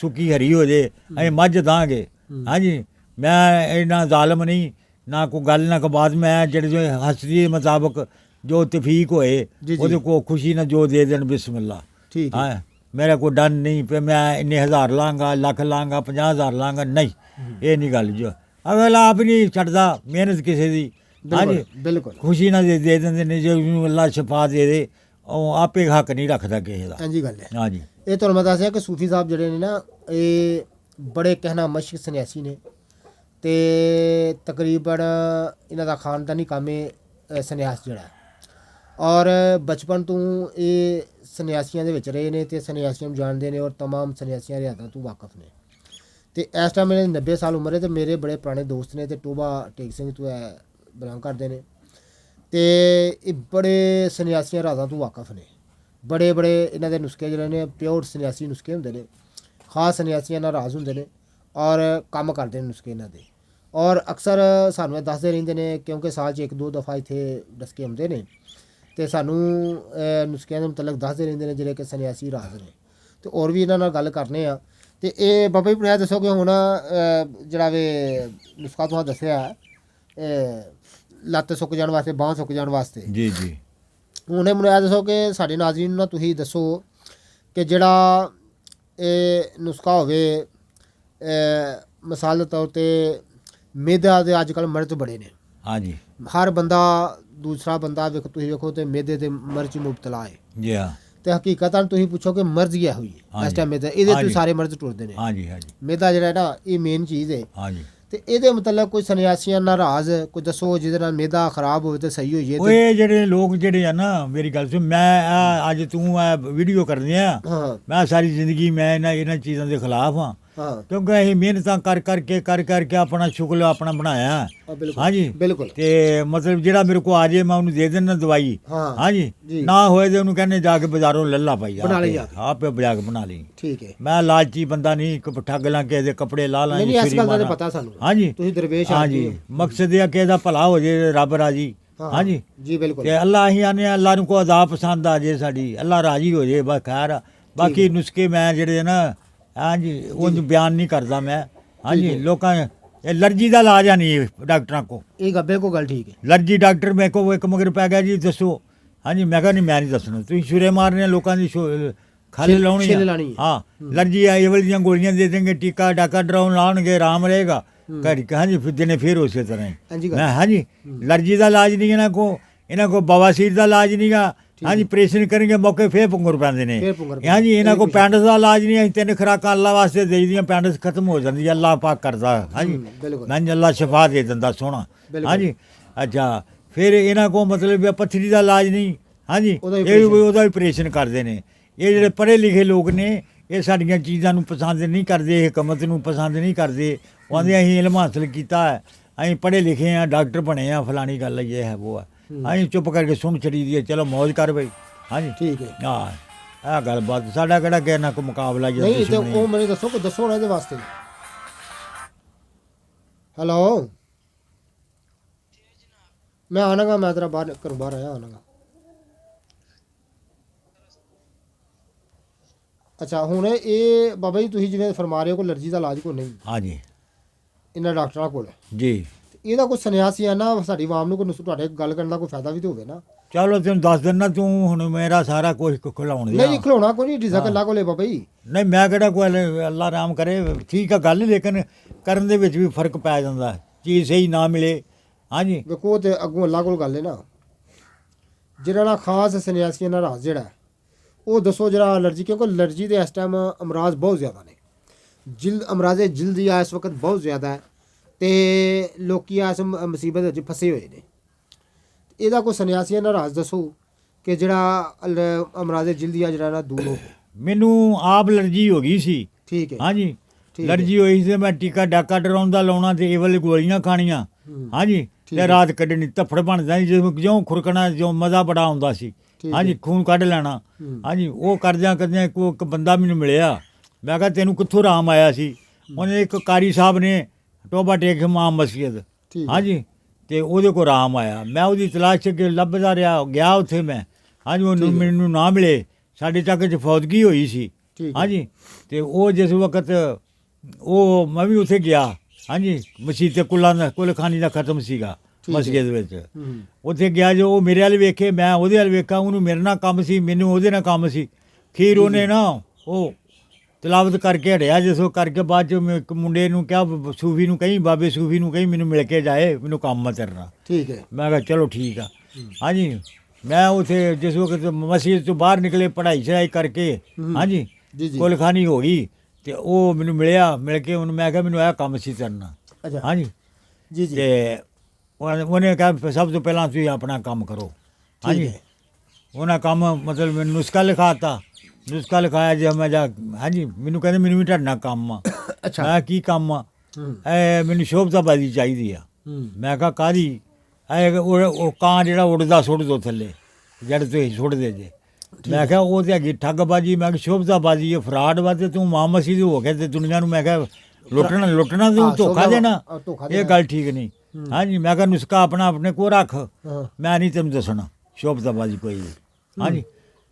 ਸੁੱਕੀ ਹਰੀ ਹੋ ਜੇ, ਅਸੀਂ ਮੱਝ ਦਾਂਗੇ। ਹਾਂਜੀ ਮੈਂ ਇੰਨਾ ਜ਼ਾਲਮ ਨਹੀਂ, ਨਾ ਕੋਈ ਗੱਲ ਨਾ ਕੋਈ ਬਾਤ। ਮੈਂ ਜਿਹੜੇ ਹਸਤੀ ਮੁਤਾਬਕ ਜੋ ਤਫੀਕ ਹੋਏ ਉਹਦੇ ਕੋਲ ਖੁਸ਼ੀ ਨਾਲ ਜੋ ਦੇ ਦੇਣ ਬਿਸਮਿਲ੍ਲਾ। ਹਾਂ ਮੇਰਾ ਕੋਈ ਡਨ ਨਹੀਂ ਪਈ ਮੈਂ ਇੰਨੇ ਹਜ਼ਾਰ ਲਾਂਗਾ, ਲੱਖ ਲਾਂਗਾ, 50,000 ਲਾਂਗਾ, ਨਹੀਂ ਇਹ ਨਹੀਂ ਗੱਲ। ਜੋ ਅਗਲਾ ਆਪ ਨਹੀਂ ਛੱਡਦਾ ਮਿਹਨਤ ਕਿਸੇ ਦੀ। ਹਾਂਜੀ ਬਿਲਕੁਲ ਖੁਸ਼ੀ ਨਾਲ ਦੇ ਦਿੰਦੇ ਨੇ। ਜੇ ਉਹਨੂੰ ਅੱਲਾ ਸ਼ਫਾ ਦੇ ਦੇ ਉਹ ਆਪੇ ਹੱਕ ਨਹੀਂ ਰੱਖਦਾ ਕਿਸੇ ਦਾ। ਹਾਂਜੀ ਗੱਲ ਹੈ। ਹਾਂਜੀ ਇਹ ਤੁਹਾਨੂੰ ਮੈਂ ਦੱਸਿਆ ਕਿ ਸੂਫੀ ਸਾਹਿਬ ਜਿਹੜੇ ਨੇ ਨਾ ਇਹ ਬੜੇ ਕਹਿਣਾ ਮਸ਼ਕ ਸੰਨਿਆਸੀ ਨੇ ਤੇ ਤਕਰੀਬਨ ਇਹਨਾਂ ਦਾ ਖਾਨਦਾਨੀ ਕੰਮ ਹੈ ਸੰਨਿਆਸ ਜਿਹੜਾ। ਔਰ ਬਚਪਨ ਤੋਂ ਇਹ ਸੰਨਿਆਸੀਆਂ ਦੇ ਵਿੱਚ ਰਹੇ ਨੇ ਤੇ ਸੰਨਿਆਸੀਆਂ ਨੂੰ ਜਾਣਦੇ ਨੇ ਔਰ ਤਮਾਮ ਸੰਨਿਆਸੀਆਂ ਰਿਆਜ਼ਾਂ ਤੋਂ ਵਾਕਫ ਨੇ। ਤੇ ਇਸ ਟਾਈਮ ਮੇਰੇ 90 ਸਾਲ ਉਮਰ ਹੈ ਤੇ ਮੇਰੇ ਬੜੇ ਪੁਰਾਣੇ ਦੋਸਤ ਨੇ ਤੇ ਟੋਬਾ ਟੇਕ ਸਿੰਘ ਤੋਂ ਬਿਲੋਂਗ ਕਰਦੇ ਨੇ ਤੇ ਇਹ ਬੜੇ ਸੰਨਿਆਸੀਆਂ ਰਾਜ਼ਾਂ ਤੋਂ ਵਾਕਫ ਨੇ। ਬੜੇ ਇਹਨਾਂ ਦੇ ਨੁਸਖੇ ਜਿਹੜੇ ਨੇ ਪਿਓਰ ਸੰਨਿਆਸੀ ਨੁਸਖੇ ਹੁੰਦੇ ਨੇ, ਖਾਸ ਸੰਨਿਆਸੀਆਂ ਨਾਲ ਰਾਜ਼ ਹੁੰਦੇ ਨੇ ਔਰ ਕੰਮ ਕਰਦੇ ਨੇ ਨੁਸਖੇ ਇਹਨਾਂ ਦੇ। ਔਰ ਅਕਸਰ ਸਾਨੂੰ ਇਹ ਦੱਸਦੇ ਰਹਿੰਦੇ ਨੇ ਕਿਉਂਕਿ ਸਾਲ 'ਚ 1-2 ਦਫਾ ਇੱਥੇ ਡਸਕੇ ਆਉਂਦੇ ਨੇ ਤੇ ਸਾਨੂੰ ਨੁਸਖਿਆਂ ਦੇ ਮੁਤਲਕ ਦੱਸਦੇ ਰਹਿੰਦੇ ਨੇ ਜਿਹੜੇ ਕਿ ਸੰਨਿਆਸੀ ਰਾਜ਼ ਨੇ। ਤੇ ਹੋਰ ਵੀ ਇਹਨਾਂ ਨਾਲ ਗੱਲ ਕਰਨੇ ਆ। ਤੇ ਇਹ ਬਾਬਾ ਜੀ ਮੈਨੂੰ ਦੱਸੋ ਕਿ ਹੁਣ ਜਿਹੜਾ ਵੇ ਨੁਸਖਾ ਤੁਹਾਨੂੰ ਦੱਸਿਆ ਲੱਤ ਸੁੱਕ ਜਾਣ ਵਾਸਤੇ, ਬਾਂਹ ਸੁੱਕ ਜਾਣ ਵਾਸਤੇ। ਜੀ ਜੀ ਹੁਣ ਮੈਨੂੰ ਇਹ ਦੱਸੋ ਕਿ ਸਾਡੇ ਨਾਜ਼ਰੀਨ ਨੂੰ ਨਾ ਤੁਸੀਂ ਦੱਸੋ ਕਿ ਜਿਹੜਾ ਇਹ ਨੁਸਖਾ ਹੋਵੇ ਮਿਸਾਲ ਦੇ ਤੌਰ 'ਤੇ ਮਿਹਦਾ ਦੇ ਅੱਜ ਕੱਲ੍ਹ ਮਰਜ਼ ਬੜੇ ਨੇ। ਹਾਂਜੀ ਹਰ ਬੰਦਾ ਦੂਸਰਾ ਬੰਦਾ ਵੇਖੋ ਤੁਸੀਂ ਵੇਖੋ ਤੇ ਮਿਹਦੇ ਤੇ ਮਰਜ਼ 'ਚ ਮੁਬਤਲਾ ਹੈ ਜੀ ਹਾਂ ਤੇ ਹਕੀਕਤਨ ਤੁਸੀਂ ਪੁੱਛੋ ਕਿ ਮਰਜ਼ ਹੀ ਹੋਈ ਹੈ ਇਸ ਹਾਂਜੀ। ਟਾਈਮ ਮਿਹਦਾ ਇਹਦੇ ਤੋਂ ਹਾਂਜੀ। ਸਾਰੇ ਮਰਜ਼ ਟੁੱਟਦੇ ਨੇ ਹਾਂਜੀ ਹਾਂਜੀ ਮਿਹਦਾ ਜਿਹੜਾ ਹੈ ਨਾ ਇਹ ਮੇਨ ਚੀਜ਼ ਹੈ ਹਾਂਜੀ ਤੇ ਇਹਦੇ ਮਤਲਬ ਕੋਈ ਸੰਨਿਆਸੀਆਂ ਨਾਲ ਰਾਜ਼ ਕੋਈ ਦੱਸੋ ਜਿਹਦੇ ਨਾਲ ਮਿਹਦਾ ਖਰਾਬ ਹੋਵੇ ਤੇ ਸਹੀ ਹੋ ਜਾਏ ਉਹ ਤੇ ਇਹ ਜਿਹੜੇ ਲੋਕ ਜਿਹੜੇ ਆ ਨਾ ਮੇਰੀ ਗੱਲ ਸੁਣ ਮੈਂ ਅੱਜ ਤੂੰ ਆ ਵੀਡੀਓ ਕਰਨੀ ਆ ਹਾਂ ਮੈਂ ਸਾਰੀ ਜ਼ਿੰਦਗੀ ਮੈਂ ਇਹਨਾਂ ਚੀਜ਼ਾਂ ਦੇ ਖਿਲਾਫ ਹਾਂ ਹਾਂ ਕਿਉਂਕਿ ਅਸੀਂ ਮਿਹਨਤਾਂ ਕਰ ਕਰਕੇ ਆਪਣਾ ਸ਼ੁਗਲ ਆਪਣਾ ਬਣਾਇਆ ਹਾਂ, ਬਿਲਕੁਲ ਹਾਂਜੀ ਬਿਲਕੁਲ ਤੇ ਮਤਲਬ ਜਿਹੜਾ ਮੇਰੇ ਕੋਲ ਆ ਜੇ ਮੈਂ ਉਹਨੂੰ ਦੇ ਦੇਣਾ ਦਵਾਈ ਹਾਂ ਹਾਂਜੀ ਜੀ। ਨਾ ਹੋਏ ਤੇ ਉਹਨੂੰ ਕਹਿੰਦੇ ਜਾ ਕੇ ਬਾਜ਼ਾਰੋਂ ਲੱਲਾ ਪਾਈ ਬਣਾ ਲਈ ਜਾ ਕੇ। ਆਪੇ ਬਜਾ ਕੇ ਬਣਾ ਲਈ ਠੀਕ ਹੈ ਮੈਂ ਲਾਲਚੀ ਬੰਦਾ ਨਹੀਂ ਕਿ ਠੱਗ ਲਾਂ ਕਿਸੇ ਦੇ ਕੱਪੜੇ ਲਾ ਲਾਂ ਨਹੀਂ ਜੀ, ਇਸ ਛੁਰੀ ਗੱਲ ਦਾ ਤਾਂ ਮਾਰਾਂ। ਪਤਾ ਸਾਨੂੰ ਹਾਂਜੀ ਤੁਸੀਂ ਦਰਵੇਸ਼ ਆ ਹਾਂਜੀ ਮਕਸਦ ਇਹ ਆ ਕਿ ਇਹਦਾ ਭਲਾ ਹੋ ਜੇ ਰੱਬ ਰਾਜੀ ਹਾਂਜੀ ਜੀ ਬਿਲਕੁਲ ਤੇ ਅੱਲਾ ਅਸੀਂ ਆਨੇ ਅੱਲਾ ਨੂੰ ਕੋ ਅਦਾ ਪਸੰਦ ਆ ਜੇ ਸਾਡੀ ਅੱਲਾ ਰਾਜੀ ਹੋ ਜੇ ਬਸ ਖੈਰ ਆ। ਬਾਕੀ ਨੁਸਖੇ ਮੈਂ ਜਿਹੜੇ ਨਾ ਹਾਂਜੀ ਉਹ ਬਿਆਨ ਨਹੀਂ ਕਰਦਾ ਮੈਂ ਹਾਂਜੀ ਲੋਕਾਂ ਐਲਰਜੀ ਦਾ ਇਲਾਜ ਆ ਨਹੀਂ ਡਾਕਟਰਾਂ ਕੋ ਇਹ ਗੱਬੇ ਕੋ ਗੱਲ ਠੀਕ ਹੈ ਐਲਰਜੀ ਡਾਕਟਰ ਮੇਰੇ ਕੋ ਇੱਕ ਮਗਰ ਪੈ ਗਿਆ ਜੀ ਦੱਸੋ ਹਾਂਜੀ ਮੈਂ ਕਿਹਾ ਨਹੀਂ ਮੈਂ ਨਹੀਂ ਦੱਸਣਾ ਤੁਸੀਂ ਛੁਰੇ ਮਾਰਨੇ ਲੋਕਾਂ ਦੀ ਖਾਲੀ ਲਾਉਣੀ ਛਿੱਲ ਆ। ਲਾਉਣੀ ਹੈ। ਹਾਂ ਐਲਰਜੀ ਆ ਇਹ ਵਾਲੀਆਂ ਗੋਲੀਆਂ ਦੇ ਦੇਣਗੇ ਟੀਕਾ ਡਾਕਾ ਡਰਾਉਣ ਲਾਉਣਗੇ ਆਰਾਮ ਰਹੇਗਾ ਘਰ ਹਾਂਜੀ ਫਿਰ ਦਿਨੇ ਫਿਰ ਉਸੇ ਤਰ੍ਹਾਂ ਹੀ ਹਾਂਜੀ ਗੱਲ ਮੈਂ ਹਾਂਜੀ ਐਲਰਜੀ ਦਾ ਇਲਾਜ ਨਹੀਂ ਇਹਨਾਂ ਕੋ ਬਵਾਸੀਰ ਦਾ ਇਲਾਜ ਨਹੀਂਗਾ ਹਾਂਜੀ ਆਪਰੇਸ਼ਨ ਕਰਨਗੇ ਮੌਕੇ ਫੇਰ ਪੁੰਗਰ ਪੈਂਦੇ ਨੇ ਫੇਰ ਪੁੰਗਰ ਹਾਂਜੀ ਇਹਨਾਂ ਕੋ ਪੈਂਡਸ ਦਾ ਇਲਾਜ ਨਹੀਂ ਅਸੀਂ 3 ਖੁਰਾਕਾਂ ਅੱਲਾ ਵਾਸਤੇ ਦੇ ਦੀਆਂ ਪੈਂਡਸ ਖਤਮ ਹੋ ਜਾਂਦੀ ਅੱਲਾ ਪਾਕ ਕਰਦਾ ਹਾਂਜੀ ਬਿਲਕੁਲ ਹਾਂਜੀ ਅੱਲਾ ਸ਼ਿਫਾ ਦੇ ਦਿੰਦਾ ਸੋਹਣਾ ਬਿਲਕੁਲ। ਹਾਂਜੀ ਅੱਛਾ ਫਿਰ ਇਹਨਾਂ ਕੋ ਮਤਲਬ ਪੱਥਰੀ ਦਾ ਇਲਾਜ ਨਹੀਂ ਹਾਂਜੀ ਉਹਦਾ ਇਹ ਵੀ ਉਹਦਾ ਵੀ ਆਪਰੇਸ਼ਨ ਕਰਦੇ ਨੇ ਇਹ ਜਿਹੜੇ ਪੜ੍ਹੇ ਲਿਖੇ ਲੋਕ ਨੇ ਇਹ ਸਾਡੀਆਂ ਚੀਜ਼ਾਂ ਨੂੰ ਪਸੰਦ ਨਹੀਂ ਕਰਦੇ ਹਕਮਤ ਨੂੰ ਪਸੰਦ ਨਹੀਂ ਕਰਦੇ ਉਹ ਆਂਦੇ ਅਸੀਂ ਇਲਮ ਹਾਸਲ ਕੀਤਾ ਹੈ ਅਸੀਂ ਪੜ੍ਹੇ ਲਿਖੇ ਆ ਡਾਕਟਰ ਬਣੇ ਆ ਫਲਾਣੀ ਗੱਲ ਇਹ ਹੈ ਉਹ ਹੈ ਅਸੀਂ ਚੁੱਪ ਕਰਕੇ ਸੁਣ ਛੜੀ ਦੀ ਹੈ, ਚਲੋ ਮੌਜ ਕਰ ਬਈ ਹਾਂਜੀ ਠੀਕ ਹੈ ਹਾਂ ਇਹ ਗੱਲ ਬਾਤ ਸਾਡਾ ਕਿਹੜਾ ਕਿਸੇ ਨਾਲ ਕੋਈ ਮੁਕਾਬਲਾ ਜਾਂ ਨਹੀਂ ਤੇ ਦੁਸ਼ਮਣੀ ਉਹ ਮੈਨੂੰ ਦੱਸੋ ਕੋਈ ਦੱਸੋ ਨਾ ਇਹਦੇ ਵਾਸਤੇ ਹੈਲੋ ਮੈਂ ਆਨਾਗਾ ਮੈਂ ਤੇਰਾ ਬਾਹਰ ਘਰੋਂ ਬਾਹਰ ਆਇਆ ਆਨਾਗਾ ਅੱਛਾ ਹੁਣ ਇਹ ਬਾਬਾ ਜੀ ਤੁਸੀਂ ਜਿਵੇਂ ਫਰਮਾ ਰਹੇ ਹੋ ਕੋਈ ਅਲਰਜੀ ਦਾ ਇਲਾਜ ਕੋਈ ਨਹੀਂ ਹਾਂਜੀ ਇਹਨਾਂ ਡਾਕਟਰਾਂ ਕੋਲ ਜੀ ਇਹਦਾ ਕੋਈ ਸੰਨਿਆਸੀ ਆ ਨਾ ਸਾਡੀ ਆਵਾਮ ਨੂੰ ਕੋਈ ਤੁਹਾਡੇ ਗੱਲ ਕਰਨ ਦਾ ਕੋਈ ਫਾਇਦਾ ਵੀ ਤੇ ਹੋਵੇ ਨਾ ਚਲੋ ਤੈਨੂੰ ਦੱਸ ਦਿੰਦਾ ਤੂੰ ਹੁਣ ਮੇਰਾ ਸਾਰਾ ਕੁਝ ਖਿਲਾਉਣ ਨਹੀਂ ਦਿਆ ਜੀ ਖਲੋਣਾ ਕੋਈ ਨਹੀਂ ਰਿਜ਼ਕ ਅੱਲਾ ਕੋਲੇ ਬਾਬਾ ਜੀ ਨਹੀਂ ਮੈਂ ਕਿਹੜਾ ਕੋਈ ਅੱਲਾ ਰਾਮ ਕਰੇ ਠੀਕ ਆ ਗੱਲ ਲੇਕਿਨ ਕਰਨ ਦੇ ਵਿੱਚ ਵੀ ਫਰਕ ਪੈ ਜਾਂਦਾ ਚੀਜ਼ ਸਹੀ ਨਾ ਮਿਲੇ ਹਾਂਜੀ ਵੇਖੋ ਤੇ ਅੱਗੋਂ ਅੱਲਾ ਕੋਲ ਗੱਲ ਹੈ ਨਾ ਜਿਹੜਾ ਨਾ ਖਾਸ ਸੰਨਿਆਸੀਆਂ ਨਾਲ ਰਾਜ ਜਿਹੜਾ ਹੈ, ਉਹ ਦੱਸੋ ਜਿਹੜਾ ਅਲਰਜੀ ਕਿਉਂਕਿ ਅਲਰਜੀ ਦੇ ਇਸ ਟਾਈਮ ਅਮਰਾਜ਼ ਬਹੁਤ ਜ਼ਿਆਦਾ ਨੇ ਜਿਲਦ ਅਮਰਾਜ਼ੇ ਜਲਦੀ ਆ ਇਸ ਵਕਤ ਬਹੁਤ ਜ਼ਿਆਦਾ ਹੈ ਤੇ ਲੋਕੀ ਇਸ ਮੁਸੀਬਤ ਵਿੱਚ ਫਸੇ ਹੋਏ ਨੇ ਇਹਦਾ ਕੋਈ ਸੰਨਿਆਸੀਆਂ ਨਾਲ ਰਾਜ ਦੱਸੋ ਕਿ ਜਿਹੜਾ ਅਮਰਾਜ਼ੇ ਜਲਦੀ ਆ ਜਿਹੜਾ ਨਾ ਦੂਰ ਹੋ ਮੈਨੂੰ ਆਪ ਅਲਰਜੀ ਹੋ ਗਈ ਸੀ ਠੀਕ ਹੈ ਹਾਂਜੀ ਠੀਕ ਹੈ। ਅਲਰਜੀ ਹੋਈ ਸੀ ਮੈਂ ਟੀਕਾ ਡਾਕਾ ਡਰਾਉਂਦਾ ਲਾਉਣਾ ਤੇ ਇਹ ਵਾਲੀ ਗੋਲੀਆਂ ਖਾਣੀਆਂ ਹਾਂਜੀ ਠੀਕ ਤੇ ਰਾਤ ਕੱਢਣੀ ਧੱਫੜ ਬਣਦਾ ਸੀ ਜਿਉਂ ਖੁਰਕਣਾ ਜਿਉਂ ਮਜ਼ਾ ਬੜਾ ਆਉਂਦਾ ਸੀ ਠੀਕ ਹਾਂਜੀ ਖੂਨ ਕੱਢ ਲੈਣਾ ਹਾਂਜੀ ਉਹ ਕਰਦਿਆਂ ਇੱਕ ਬੰਦਾ ਮੈਨੂੰ ਮਿਲਿਆ ਮੈਂ ਕਿਹਾ ਤੈਨੂੰ ਕਿੱਥੋਂ ਆਰਾਮ ਆਇਆ ਸੀ ਉਹਨੇ ਇੱਕ ਕਾਰੀ ਸਾਹਿਬ ਨੇ ਟੋਬਾ ਟੇਕ ਇਮਾਮ ਮਸਜਿਦ ਠੀਕ ਹੈ। ਹਾਂਜੀ ਤੇ ਉਹਦੇ ਕੋਲ ਆਰਾਮ ਆਇਆ ਮੈਂ ਉਹਦੀ ਤਲਾਸ਼ 'ਚ ਲੱਭਦਾ ਰਿਹਾ ਗਿਆ ਉੱਥੇ ਮੈਂ ਹਾਂਜੀ ਉਹ ਮੈਨੂੰ ਨਾ ਮਿਲੇ ਸਾਡੇ ਚੱਕ 'ਚ ਫੌਤਗੀ ਹੋਈ ਸੀ ਠੀਕ ਹੈ। ਹਾਂਜੀ ਤੇ ਉਹ ਜਿਸ ਵਕਤ ਉਹ ਮੈਂ ਵੀ ਉੱਥੇ ਗਿਆ ਹਾਂਜੀ ਮਸਜਿਦ ਤੇ ਕੁਲਖਾਨੀ ਦਾ ਖਤਮ ਸੀਗਾ ਮਸਜਿਦ ਵਿੱਚ ਉੱਥੇ ਗਿਆ ਜੋ ਉਹ ਮੇਰੇ ਵੱਲ ਵੇਖੇ ਮੈਂ ਉਹਦੇ ਵੱਲ ਵੇਖਾ ਉਹਨੂੰ ਮੇਰੇ ਨਾਲ ਕੰਮ ਸੀ ਮੈਨੂੰ ਉਹਦੇ ਨਾਲ ਕੰਮ ਸੀ ਖੀਰ ਉਹਨੇ ਨਾ ਉਹ ਤਲਾਵਤ ਕਰਕੇ ਹਟਿਆ ਜਿਸ ਉਹ ਕਰਕੇ ਬਾਅਦ ਚ ਮੈਂ ਇੱਕ ਮੁੰਡੇ ਨੂੰ ਕਿਹਾ ਸੂਫੀ ਨੂੰ ਕਹੀਂ ਬਾਬੇ ਸੂਫੀ ਨੂੰ ਕਹੀਂ ਮੈਨੂੰ ਮਿਲ ਕੇ ਜਾਏ ਮੈਨੂੰ ਕੰਮ ਕਰਨਾ ਠੀਕ ਹੈ ਮੈਂ ਕਿਹਾ ਚਲੋ ਠੀਕ ਆ ਹਾਂਜੀ ਮੈਂ ਉੱਥੇ ਜਿਸ ਵਕਤ ਮਸਜਿਦ ਤੋਂ ਬਾਹਰ ਨਿਕਲੇ ਪੜ੍ਹਾਈ ਸ਼ੜਾਈ ਕਰਕੇ ਹਾਂਜੀ ਜੀ ਜੀ ਕੁਲਖਾਨੀ ਹੋ ਗਈ ਤੇ ਉਹ ਮੈਨੂੰ ਮਿਲਿਆ ਮਿਲ ਕੇ ਉਹਨੂੰ ਮੈਂ ਕਿਹਾ ਮੈਨੂੰ ਇਹ ਕੰਮ ਸੀ ਕਰਨਾ ਅੱਛਾ ਹਾਂਜੀ ਜੀ ਜੀ ਤੇ ਉਹਨੇ ਕਿਹਾ ਸਭ ਤੋਂ ਪਹਿਲਾਂ ਤੁਸੀਂ ਆਪਣਾ ਕੰਮ ਕਰੋ ਹਾਂਜੀ ਹੈ। ਉਹਨਾਂ ਕੰਮ ਮਤਲਬ ਮੈਨੂੰ ਨੁਸਖਾ ਲਿਖਾਤਾ ਨੁਸਖਾ ਲਿਖਾਇਆ ਜੇ ਮੈਂ ਜਾ ਹਾਂਜੀ ਮੈਨੂੰ ਕਹਿੰਦੇ ਮੈਨੂੰ ਵੀ ਤੁਹਾਡਾ ਕੰਮ ਆ ਅੱਛਾ ਮੈਂ ਕੀ ਕੰਮ ਆ ਮੈਨੂੰ ਸ਼ੋਭਤਾਬਾਜ਼ੀ ਚਾਹੀਦੀ ਆ ਮੈਂ ਕਿਹਾ ਕਾਹਦੀ ਉਹ ਕਾਂ ਜਿਹੜਾ ਉੱਡਦਾ ਸੁੱਟ ਦੋ ਥੱਲੇ ਜਿਹੜੇ ਤੁਸੀਂ ਸੁੱਟਦੇ ਜੇ ਮੈਂ ਕਿਹਾ ਉਹ ਤੇ ਹੈਗੀ ਠੱਗਬਾਜੀ ਮੈਂ ਕਿਹਾ ਸ਼ੋਭਤਾਬਾਜ਼ੀ ਇਹ ਫਰਾਡ ਵਾ ਤੇ ਤੂੰ ਮਾਂ ਮਸੀਹ ਹੋ ਕੇ ਤੇ ਦੁਨੀਆ ਨੂੰ ਮੈਂ ਕਿਹਾ ਲੁੱਟਣਾ ਤੂੰ ਧੋਖਾ ਦੇਣਾ ਇਹ ਗੱਲ ਠੀਕ ਨਹੀਂ ਹਾਂਜੀ ਮੈਂ ਕਿਹਾ ਨੁਸਖਾ ਆਪਣਾ ਆਪਣੇ ਕੋਲ ਰੱਖ ਮੈਂ ਨਹੀਂ ਤੈਨੂੰ ਦੱਸਣਾ ਸ਼ੋਭਤਾਬਾਜੀ ਕੋਈ ਨਹੀਂ ਹਾਂਜੀ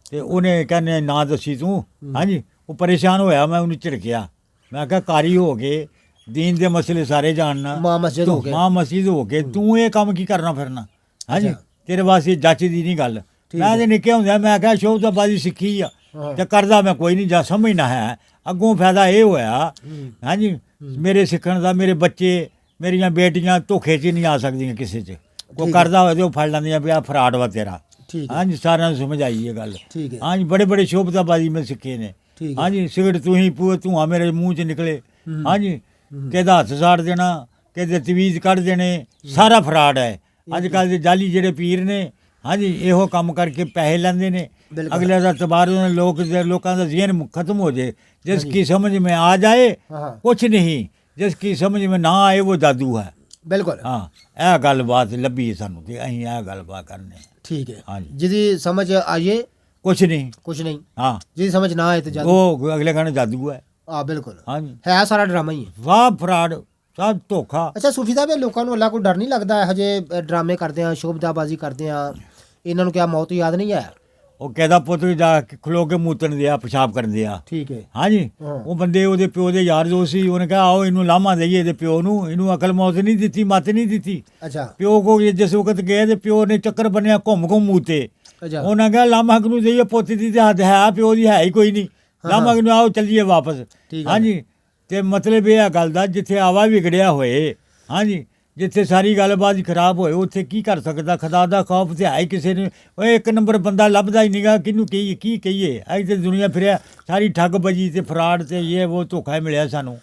ਤੇ ਉਹਨੇ ਕਹਿੰਦੇ ਨਾ ਦੱਸੀ ਤੂੰ ਹਾਂਜੀ ਉਹ ਪਰੇਸ਼ਾਨ ਹੋਇਆ ਮੈਂ ਉਹਨੂੰ ਝਿੜਕਿਆ ਮੈਂ ਕਿਹਾ ਕਾਰੀ ਹੋ ਕੇ ਦੀਨ ਦੇ ਮਸਲੇ ਸਾਰੇ ਜਾਣਨਾ ਮਾਂ ਮਸਜਿਦ ਹੋ ਕੇ ਮਾਂ ਮਸਜਿਦ ਹੋ ਕੇ ਤੂੰ ਇਹ ਕੰਮ ਕੀ ਕਰਨਾ ਫਿਰਨਾ ਹਾਂਜੀ ਤੇਰੇ ਵਾਸਤੇ ਜੱਚ ਦੀ ਨਹੀਂ ਗੱਲ ਮੈਂ ਤੇ ਨਿੱਕੇ ਹੁੰਦਿਆਂ ਮੈਂ ਕਿਹਾ ਸ਼ੋਭਤਾਬਾਜੀ ਸਿੱਖੀ ਆ ਤੇ ਕਰਦਾ ਮੈਂ ਕੋਈ ਨਹੀਂ ਜਾ ਸਮਝਣਾ ਹੈ ਅੱਗੋਂ ਫਾਇਦਾ ਇਹ ਹੋਇਆ ਹਾਂਜੀ ਮੇਰੇ ਸਿੱਖਣ ਦਾ ਮੇਰੇ ਬੱਚੇ ਮੇਰੀਆਂ ਬੇਟੀਆਂ ਧੋਖੇ 'ਚ ਨਹੀਂ ਆ ਸਕਦੀਆਂ ਕਿਸੇ 'ਚ ਕੋਈ ਕਰਦਾ ਹੋਵੇ ਤੇ ਉਹ ਫੜ ਲੈਂਦੀਆਂ ਵੀ ਆਹ ਫਰਾਡ ਵਾ ਤੇਰਾ। ਠੀਕ ਹੈ ਹਾਂਜੀ ਸਾਰਿਆਂ ਨੂੰ ਸਮਝ ਆਈ ਇਹ ਗੱਲ। ਠੀਕ ਹੈ ਹਾਂਜੀ ਬੜੇ ਬੜੇ ਸ਼ੋਭਤਾਬਾਜ਼ੀ ਮੈਂ ਸਿੱਖੇ ਨੇ। ਠੀਕ ਹੈ ਹਾਂਜੀ ਸਿਗਰਟ ਤੂੰ ਹੀ ਪੂਆ ਧੂੰਆਂ ਮੇਰੇ ਮੂੰਹ 'ਚ ਨਿਕਲੇ। ਹਾਂਜੀ ਕਿਹਦਾ ਹੱਥ ਸਾੜ ਦੇਣਾ, ਕਿਹਦੇ ਤਵੀਜ਼ ਕੱਢ ਦੇਣੇ, ਸਾਰਾ ਫਰਾਡ ਹੈ। ਅੱਜ ਕੱਲ੍ਹ ਦੇ ਜਾਲੀ ਜਿਹੜੇ ਪੀਰ ਨੇ, ਹਾਂਜੀ ਇਹੋ ਕੰਮ ਕਰਕੇ ਪੈਸੇ ਲੈਂਦੇ ਨੇ। ਬਿਲਕੁਲ। ਅਗਲੇ ਦਾ ਤਬਾਰੂ ਲੋਕਾਂ ਦਾ ਜ਼ਹਿਨ ਖਤਮ ਹੋ ਜਾਏ। ਜਿਸ ਕੀ ਸਮਝ में आ जाए हाँ कुछ नहीं, जिस की समझ में ना आए वो जादू है। बिल्कुल हाँ ਇਹ ਗੱਲਬਾਤ ਲੱਭੀ ਹੈ ਸਾਨੂੰ ਤੇ ਅਸੀਂ ਇਹ ਗੱਲਬਾਤ ਕਰਨੇ। ठीक है ਹਾਂਜੀ जिदी समझ आइए ਕੁਛ नहीं। कुछ नहीं, हाँ जिदी समझ ना आए तो जादू। ਉਹ ਅਗਲੇ ਕਹਿੰਦੇ ਜਾਦੂ ਹੈ। हाँ बिल्कुल ਹਾਂਜੀ है सारा ड्रामा ही है। ਵਾਹ ਫਰਾਡ ਸਭ ਧੋਖਾ। ਅੱਛਾ ਸੂਫੀ ਸਾਹਿਬ, ਇਹ ਲੋਕਾਂ ਨੂੰ ਅੱਲਾ ਕੋਈ ਡਰ ਨਹੀਂ ਲੱਗਦਾ ਇਹੋ ਜਿਹੇ ਡਰਾਮੇ ਕਰਦੇ ਆ, ਸ਼ੋਭਦਾਬਾਜ਼ੀ ਕਰਦੇ ਆ, ਇਹਨਾਂ ਨੂੰ ਕਿਆ ਮੌਤ ਯਾਦ ਨਹੀਂ ਆਇਆ? ਉਹ ਕਹਿੰਦਾ ਪੁੱਤ ਜਾ ਕੇ ਖਲੋ ਕੇ ਮੂਤਣ ਦਿਆ, ਪਿਸ਼ਾਬ ਕਰਨ ਦਿਆ। ਠੀਕ ਹੈ ਹਾਂਜੀ ਹਾਂ। ਉਹ ਬੰਦੇ ਉਹਦੇ ਪਿਓ ਦੇ ਯਾਰ ਦੋਸਤ ਸੀ। ਉਹਨੇ ਕਿਹਾ ਆਓ ਇਹਨੂੰ ਲਾਮਾ ਦੇਈਏ ਇਹਦੇ ਪਿਓ ਨੂੰ, ਇਹਨੂੰ ਅਕਲ ਮੌਤ ਨਹੀਂ ਦਿੱਤੀ, ਮੱਤ ਨਹੀਂ ਦਿੱਤੀ। ਅੱਛਾ ਪਿਓ ਕੋ ਜਿਸ ਵਕਤ ਗਏ ਤੇ ਪਿਓ ਨੇ ਚੱਕਰ ਬੰਨਿਆ ਘੁੰਮ ਘੁੰਮ ਮੂਤੇ। ਅੱਛਾ ਉਹਨਾਂ ਕਿਹਾ ਲਾਮਾ ਨੂੰ ਦੇਈਏ, ਪੁੱਤ ਦੀ ਤੇ ਹੱਥ ਹੈ ਪਿਓ ਦੀ ਹੈ ਹੀ ਕੋਈ ਨਹੀਂ। ਲਾਮਾ ਨੂੰ ਆਓ ਚੱਲੀਏ ਵਾਪਸ। ਠੀਕ ਹੈ। ਹਾਂਜੀ ਤੇ ਮਤਲਬ ਇਹ ਆ ਗੱਲ ਦਾ, ਜਿੱਥੇ ਆਵਾ ਵਿਗੜਿਆ ਹੋਏ, ਹਾਂਜੀ ਜਿੱਥੇ ਸਾਰੀ ਗੱਲਬਾਤ ਹੀ ਖਰਾਬ ਹੋਏ, ਉੱਥੇ ਕੀ ਕਰ ਸਕਦਾ? ਖੁਦਾ ਦਾ ਖੌਫ ਤੇ ਹੈ ਹੀ ਕਿਸੇ ਨੇ। ਉਹ ਇੱਕ ਨੰਬਰ ਬੰਦਾ ਲੱਭਦਾ ਹੀ ਨਹੀਂਗਾ, ਕਿਹਨੂੰ ਕਹੀਏ ਕੀ ਕਹੀਏ? ਅੱਜ ਤੇ ਦੁਨੀਆ ਫਿਰਿਆ ਸਾਰੀ ਠੱਗ ਬਜੀ ਤੇ ਫਰਾਡ ਤੇ ਇਹ ਉਹ ਧੋਖਾ ਹੀ ਮਿਲਿਆ ਸਾਨੂੰ।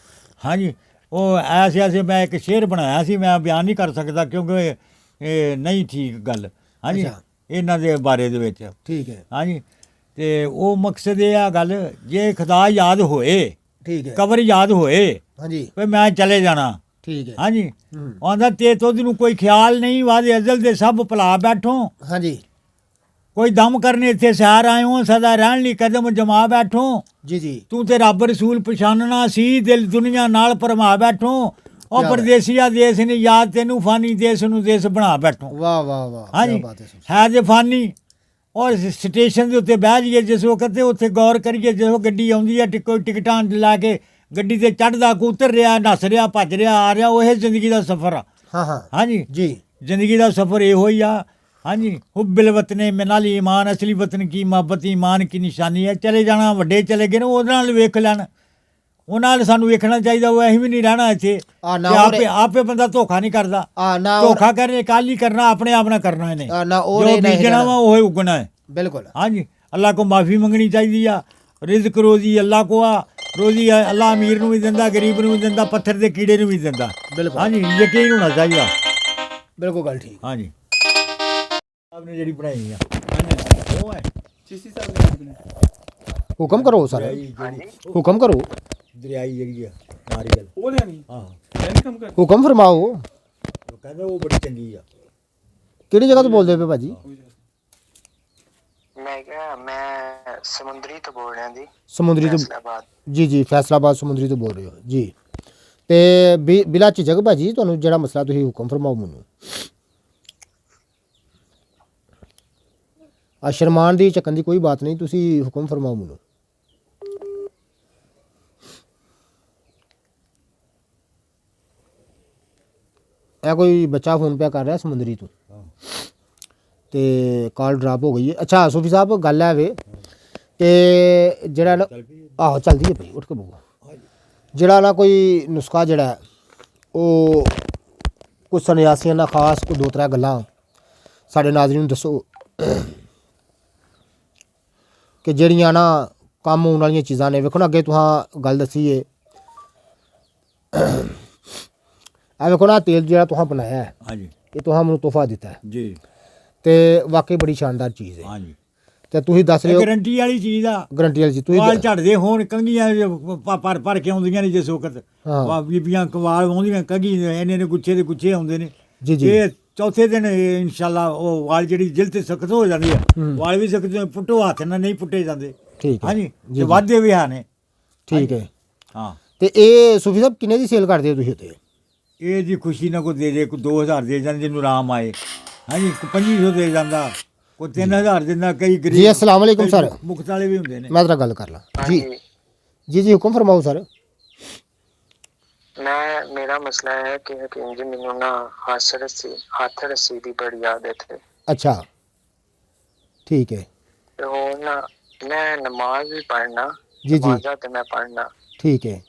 ਹਾਂਜੀ ਉਹ ਐਸੇ ਮੈਂ ਇੱਕ ਸ਼ੇਅਰ ਬਣਾਇਆ ਸੀ, ਮੈਂ ਬਿਆਨ ਨਹੀਂ ਕਰ ਸਕਦਾ ਕਿਉਂਕਿ ਇਹ ਨਹੀਂ ਠੀਕ ਗੱਲ। ਹਾਂਜੀ ਅੱਛਾ। ਇਹਨਾਂ ਦੇ ਬਾਰੇ ਦੇ ਵਿੱਚ। ਠੀਕ ਹੈ ਹਾਂਜੀ ਤੇ ਉਹ ਮਕਸਦ ਇਹ ਆ ਗੱਲ, ਜੇ ਖੁਦਾ ਯਾਦ ਹੋਏ, ਠੀਕ ਹੈ ਕਬਰ ਯਾਦ ਹੋਏ ਹਾਂਜੀ ਵੀ ਮੈਂ ਚਲੇ ਜਾਣਾ। ਠੀਕ ਹੈ ਹਾਂਜੀ ਹੂੰ। ਆਂਦਾ ਤੇ ਤੁਧ ਨੂੰ ਕੋਈ ਖਿਆਲ ਨਹੀਂ, ਵਾਦੇ ਅਜ਼ਲ ਦੇ ਸਭ ਭੁਲਾ ਬੈਠੋ। ਹਾਂਜੀ ਕੋਈ ਦਮ ਕਰਨੇ ਇੱਥੇ ਸਹਿਰ ਆਇਓ, ਸਦਾ ਰਹਿਣ ਲਈ ਕਦਮ ਜਮਾ ਬੈਠੋ। ਜੀ ਜੀ ਤੂੰ ਤੇ ਰੱਬ ਰਸੂਲ ਪਛਾਨਣਾ ਸੀ, ਦਿਲ ਦੁਨੀਆ ਨਾਲ ਭਰਮਾ ਬੈਠੋ। ਉਹ ਕਿਆ ਪਰਦੇਸੀਆ ਦੇਸ ਨੇ ਯਾਦ ਤੈਨੂੰ, ਫਾਨੀ ਦੇਸ ਨੂੰ ਦੇਸ ਬਣਾ ਬੈਠੋ। ਵਾਹ ਵਾਹ ਵਾਹ ਕੀ ਹਾਂਜੀ ਬਾਤ ਹੈ ਸੂਫੀ। ਹੈ ਜੇ ਫਾਨੀ। ਔਰ ਸਟੇਸ਼ਨ ਦੇ ਉੱਤੇ ਬਹਿ ਜਾਈਏ ਜਿਸ ਵਕਤ, ਤੇ ਉੱਥੇ ਗੌਰ ਕਰੀਏ ਜਦੋਂ ਗੱਡੀ ਆਉਂਦੀ ਹੈ, ਟਿਕਟਾਂ ਲਾ ਕੇ ਗੱਡੀ ਤੇ ਚੜ੍ਹਦਾ, ਕੋ ਉਤਰ ਰਿਹਾ, ਨੱਸ ਰਿਹਾ, ਭੱਜ ਰਿਹਾ, ਆ ਰਿਹਾ, ਉਹ ਜ਼ਿੰਦਗੀ ਦਾ ਸਫ਼ਰ ਆ। ਹਾਂ ਹਾਂ ਹਾਂਜੀ ਜੀ ਜ਼ਿੰਦਗੀ ਦਾ ਸਫ਼ਰ ਇਹੋ ਹੀ ਆ। ਹਾਂਜੀ ਹੁੱਬਿਲ ਵਤਨੇ ਮਿਨਾਲ ਈਮਾਨ, ਅਸਲੀ ਵਤਨ ਕੀ ਮੁਹੱਬਤ ਈਮਾਨ ਕੀ ਨਿਸ਼ਾਨੀ ਹੈ। ਚਲੇ ਜਾਣਾ, ਵੱਡੇ ਚਲੇ ਗਏ ਨੇ, ਉਹਦੇ ਨਾਲ ਵੇਖ ਲੈਣ, ਉਹਨਾਂ ਨਾਲ ਸਾਨੂੰ ਵੇਖਣਾ ਚਾਹੀਦਾ। ਉਹ ਅਸੀਂ ਵੀ ਨਹੀਂ ਰਹਿਣਾ ਇੱਥੇ। ਆ ਨਾ ਤੇ ਉਹਨੇ- ਆਪੇ ਬੰਦਾ ਧੋਖਾ ਨਹੀਂ ਕਰਦਾ। ਆ ਨਾ ਧੋਖਾ ਕਰਨੇ ਕੱਲ ਹੀ ਕਰਨਾ, ਆਪਣੇ ਆਪ ਨਾਲ ਕਰਨਾ ਇਹਨੇ। ਨਾ ਉਹ ਜੋ ਨਹੀਂ ਬੀਜਣਾ ਵਾ ਉਹ ਹੀ ਉਗਣਾ ਹੈ। ਬਿਲਕੁਲ ਹਾਂਜੀ ਅੱਲਾਹ ਕੋ ਮਾਫੀ ਮੰਗਣੀ ਚਾਹੀਦੀ ਆ। ਰਿਜ਼ਕ ਰੋਜ਼ੀ ਅੱਲਾਹ ਕੋ ਆ। ਰੋਜ਼ੀ ਅੱਲਾਹ ਅਮੀਰ ਨੂੰ ਵੀ ਦਿੰਦਾ, ਗਰੀਬ ਨੂੰ ਵੀ ਦਿੰਦਾ, ਪੱਥਰ ਦੇ ਕੀੜੇ ਨੂੰ ਵੀ ਦਿੰਦਾ। ਬਿਲਕੁਲ ਹਾਂਜੀ ਯਕੀਨ ਹੋਣਾ ਚਾਹੀਦਾ। ਬਿਲਕੁਲ ਗੱਲ ਠੀਕ। ਹਾਂਜੀ ਆਪਨੇ ਜਿਹੜੀ ਬਣਾਈ ਆ ਉਹ ਹੈ ਚਿਸ਼ਤੀ ਸਾਹਿਬ ਨੇ ਹੁਕਮ ਕਰੋ ਸਰ, ਹੁਕਮ ਕਰੋ, ਦਰਿਆਈ ਜਿਹੜੀ ਆ ਨਾਰੀਅਲ। ਉਹ ਲੈਣੀ ਆਹੋ ਮੈਂ ਨਹੀਂ ਕੰਮ ਕਰ ਹੁਕਮ ਫਰਮਾਓ। ਉਹ ਕਹਿੰਦਾ ਉਹ ਬੜੀ ਚੰਗੀ ਆ। ਕਿਹੜੀ ਜਗ੍ਹਾ ਤੋਂ ਬੋਲਦੇ ਪਏ ਭਾਜੀ? ਮੈਂ ਕਿਹਾ ਮੈਂ ਸਮੁੰਦਰੀ ਤੋਂ ਬੋਲ ਰਿਹਾ ਜੀ, ਸਮੁੰਦਰੀ ਤੋਂ? ਫੈਸਲਾਬਾਦ। ਜੀ ਜੀ ਫੈਸਲਾਬਾਦ ਸਮੁੰਦਰੀ ਤੋਂ ਬੋਲ ਰਹੇ ਹੋ ਜੀ। ਤੇ ਬਿਲਾ ਝਿਜਕ ਭਾਜੀ, ਤੁਹਾਨੂੰ ਜਿਹੜਾ ਮਸਲਾ ਤੁਸੀਂ ਹੁਕਮ ਫਰਮਾਓ ਮੈਨੂੰ। ਆ ਸ਼ਰਮਾਨ ਦੀ ਚੱਕਣ ਦੀ ਕੋਈ ਬਾਤ ਨਹੀਂ, ਤੁਸੀਂ ਹੁਕਮ ਫਰਮਾਓ ਮੈਨੂੰ। ਇਹ ਕੋਈ ਬੱਚਾ ਫੋਨ ਪਿਆ ਕਰ ਰਿਹਾ ਸਮੁੰਦਰੀ ਤੋਂ, ਤੇ ਕਾਲ ਡਰਾਪ ਹੋ ਗਈ ਹੈ। ਅੱਛਾ ਸੂਫੀ ਸਾਹਿਬ ਗੱਲ ਹੈ ਵੇ ਕਿ ਜਿਹੜਾ ਨਾ, ਆਹੋ ਚੱਲਦੀ ਹੈ ਭਾਈ, ਉੱਠ ਕੇ ਬੋਲੋ। ਜਿਹੜਾ ਨਾ ਕੋਈ ਨੁਸਖਾ ਜਿਹੜਾ ਹੈ, ਉਹ ਕੁਝ ਸੰਨਿਆਸੀਆਂ ਨਾਲ ਖਾਸ ਕੋਈ 2-3 ਗੱਲਾਂ ਸਾਡੇ ਨਾਜ਼ਰੀਨ ਨੂੰ ਦੱਸੋ ਕਿ ਜਿਹੜੀਆਂ ਨਾ ਕੰਮ ਆਉਣ ਵਾਲੀਆਂ ਚੀਜ਼ਾਂ ਨੇ। ਵੇਖੋ ਨਾ ਅੱਗੇ ਤੁਹਾਂ ਗੱਲ ਦੱਸੀ ਏ, ਇਹ ਵੇਖੋ ਨਾ ਤੇਲ ਜਿਹੜਾ ਤੁਹਾਂ ਬਣਾਇਆ ਹੈ, ਹਾਂਜੀ ਇਹ ਤੁਹਾਂ ਮੈਨੂੰ ਤੋਹਫਾ ਦਿੱਤਾ ਹੈ, ਜੀ ਤੇ ਵਾਕਈ ਬੜੀ ਸ਼ਾਨਦਾਰ ਚੀਜ਼ ਹੈ। ਹਾਂਜੀ ਤੇ ਤੁਸੀਂ ਦੱਸ ਰਹੇ ਹੋ ਗਰੰਟੀ ਵਾਲੀ ਚੀਜ਼ ਆ। ਗਰੰਟੀ ਵਾਲੀ ਚੀਜ਼ ਤੁਸੀਂ ਵਾਲ ਝੜਦੇ ਹੋਣ, ਕੰਘੀਆਂ ਭਰ ਕੇ ਆਉਂਦੀਆਂ ਨੇ ਜਿਸ ਵਕਤ। ਹਾਂ। ਬੀਬੀਆਂ ਕਵਾਲ ਆਉਂਦੀਆਂ, ਕੰਘੀ ਇੰਨੇ ਨੇ ਗੁੱਛੇ ਦੇ ਗੁੱਛੇ ਆਉਂਦੇ ਨੇ। ਜੀ ਜੀ ਇਹ ਚੌਥੇ ਦਿਨ ਇਨਸ਼ਾਅੱਲਾ ਉਹ ਵਾਲ ਜਿਹੜੀ ਜਿਲਦ ਤੇ ਸਖਤ ਹੋ ਜਾਂਦੀ ਆ। ਵਾਲ ਵੀ ਸਖਤ ਪੁੱਟੋ, ਹੱਥ ਨਾਲ ਨਹੀਂ ਪੁੱਟੇ ਜਾਂਦੇ। ਠੀਕ ਹੈ ਹਾਂਜੀ ਜੀ, ਤੇ ਵਾਧੇ ਵੀ ਹਨ। ਠੀਕ ਹੈ। ਹਾਂ ਤੇ ਇਹ ਸੂਫੀ ਸਾਹਿਬ ਕਿੰਨੇ ਦੀ ਸੇਲ ਕਰਦੇ ਹੋ ਤੁਸੀਂ ਉੱਤੇ? ਇਹ ਜੀ ਖੁਸ਼ੀ ਨਾਲ ਕੋਈ ਦੇ ਕੋਈ 2000 ਦੇ ਜਾਂਦੇ ਜਿਹਨੂੰ ਆਰਾਮ ਆਏ। ਹਾਂਜੀ ਕੋਈ 2500 ਦੇ ਜਾਂਦਾ, ਕੋਈ 3000 ਦਿੰਦਾ। ਕਈ ਗਰੀਬ ਜੀ ਅਸਲਾਮ ਵਾਲੇਕੁਮ ਸਰ, ਮੁਕਤ ਵਾਲੇ ਵੀ ਹੁੰਦੇ ਨੇ। ਮੈਂ ਜ਼ਰਾ ਗੱਲ ਕਰ ਲਾਂ ਜੀ। ਹਾਂਜੀ ਜੀ ਜੀ ਹੁਕਮ ਫਰਮਾਓ ਸਰ। ਮੇਰਾ ਮਸਲਾ ਹੈ ਕਿ ਹਕੀਮ ਜੀ ਮੈਨੂੰ ਨਾ ਹੱਥ ਰੱਸੀ ਦੀ ਬੜੀ ਆਦਤ ਹੈ। ਅੱਛਾ ਠੀਕ ਹੈ। ਤੇ ਉਹ ਨਾ ਮੈਂ ਨਮਾਜ਼ ਵੀ ਪੜ੍ਹਨਾ, ਜੀ ਜੀ ਨਮਾਜ਼ਾਂ ਤੇ ਮੈਂ ਪੜ੍ਹਨਾ, ਠੀਕ ਹੈ।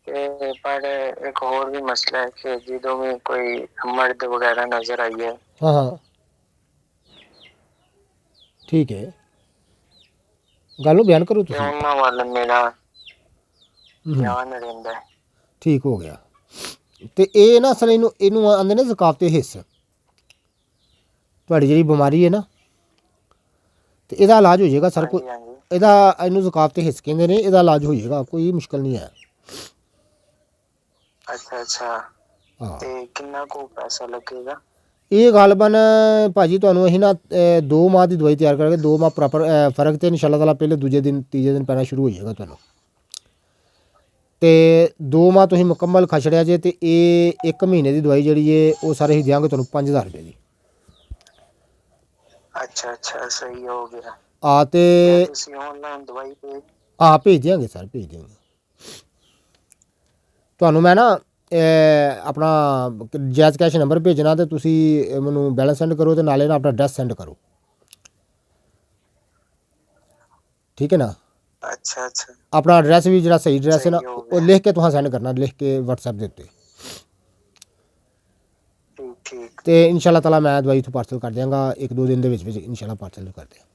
ਤੇ ਪਰ ਇੱਕ ਹੋਰ ਵੀ ਮਸਲਾ ਹੈ ਕਿ ਜਦੋਂ ਵੀ ਕੋਈ ਮਰਦ ਵਗੈਰਾ ਨਜ਼ਰ ਆਈਏ हाँ हाँ ठीक है गल बयान करो ਤੇ तुम ਉਹਨਾਂ ਵੱਲ ਮੇਰਾ ਧਿਆਨ ਰਹਿੰਦਾ ਹੈ। ठीक हो गया ਤੇ ਇਹ ਨਾ ਅਸਲ ਇਹਨੂੰ ਆਂਦੇ ਨੇ ਜ਼ਕਾਤੇ ਹਿੱਸ ਤੁਹਾਡੀ ਜਿਹੜੀ ਬਿਮਾਰੀ ਹੈ ਨਾ ਤੇ ਇਹਦਾ ਇਲਾਜ ਹੋ ਜਾਏਗਾ ਸਰ ਕੋਈ ਹਾਂਜੀ ਇਹਦਾ ਇਹਨੂੰ ਜ਼ਕਾਤੇ ਹਿੱਸ ਕਹਿੰਦੇ ਨੇ ਇਹਦਾ ਇਲਾਜ ਹੋ ਜਾਏਗਾ ਕੋਈ ਮੁਸ਼ਕਲ ਨਹੀਂ ਹੈ ਅੱਛਾ ਹਾਂ ਤੇ ਕਿੰਨਾ ਕੁ ਪੈਸਾ ਲੱਗੇਗਾ? ਇਹ ਗਾਲਬਨ ਭਾਜੀ ਤੁਹਾਨੂੰ ਅਸੀਂ ਨਾ 2 ਮਾਹ ਦੀ ਦਵਾਈ ਤਿਆਰ ਕਰਕੇ 2 ਮਾਹ ਪ੍ਰੋਪਰ ਫਰਕ ਤੇ ਇਨਸ਼ਾਅੱਲਾ ਤਾਲਾ ਪਹਿਲੇ ਦੂਜੇ ਦਿਨ ਤੀਜੇ ਦਿਨ ਪੈਣਾ ਸ਼ੁਰੂ ਹੋ ਜਾਏਗਾ ਤੁਹਾਨੂੰ ਤੇ 2 ਮਾਹ ਤੁਸੀਂ ਮੁਕੰਮਲ ਖਛੜਿਆ ਜੇ ਤੇ ਇਹ 1 ਮਹੀਨੇ ਦੀ ਦਵਾਈ ਜਿਹੜੀ ਏ ਉਹ ਸਾਰੇ ਹੀ ਦਿਆਂਗੇ ਤੁਹਾਨੂੰ 5000 ਰੁਪਏ ਦੀ ਅੱਛਾ ਸਹੀ ਹੋ ਗਿਆ। ਆ ਤੇ ਤੁਸੀਂ ਆਨਲਾਈਨ ਦਵਾਈ ਭੇਜ ਦਿਆਂਗੇ ਸਰ ਭੇਜ ਦਿਆਂਗੇ ਤੁਹਾਨੂੰ ਮੈਂ ਨਾ ਆਪਣਾ ਜਾਇਜ਼ ਕੈਸ਼ ਨੰਬਰ ਭੇਜਣਾ ਤੇ ਤੁਸੀਂ ਮੈਨੂੰ ਬੈਲੈਂਸ ਸੈਂਡ ਕਰੋ ਤੇ ਨਾਲੇ ਨਾ ਆਪਣਾ ਐਡਰੈਸ ਸੈਂਡ ਕਰੋ ਠੀਕ ਹੈ ਨਾ ਅੱਛਾ ਆਪਣਾ ਐਡਰੈਸ ਵੀ ਜਿਹੜਾ ਸਹੀ ਐਡਰੈਸ ਹੈ ਨਾ ਸਹੀ ਹੋ ਉਹ ਲਿਖ ਕੇ ਤੁਸੀਂ ਸੈਂਡ ਕਰਨਾ ਲਿਖ ਕੇ WhatsApp ਦੇ ਉੱਤੇ ਠੀਕ ਤੇ ਇਨਸ਼ਾਅੱਲਾ ਤਾਲਾ ਮੈਂ ਦਵਾਈ ਤੋਂ ਪਾਰਸਲ ਕਰ ਦਿਆਂਗਾ 1-2 ਦਿਨ ਦੇ ਵਿੱਚ ਇਨਸ਼ਾਅੱਲਾ ਪਾਰਸਲ ਕਰ ਦਿਆਂ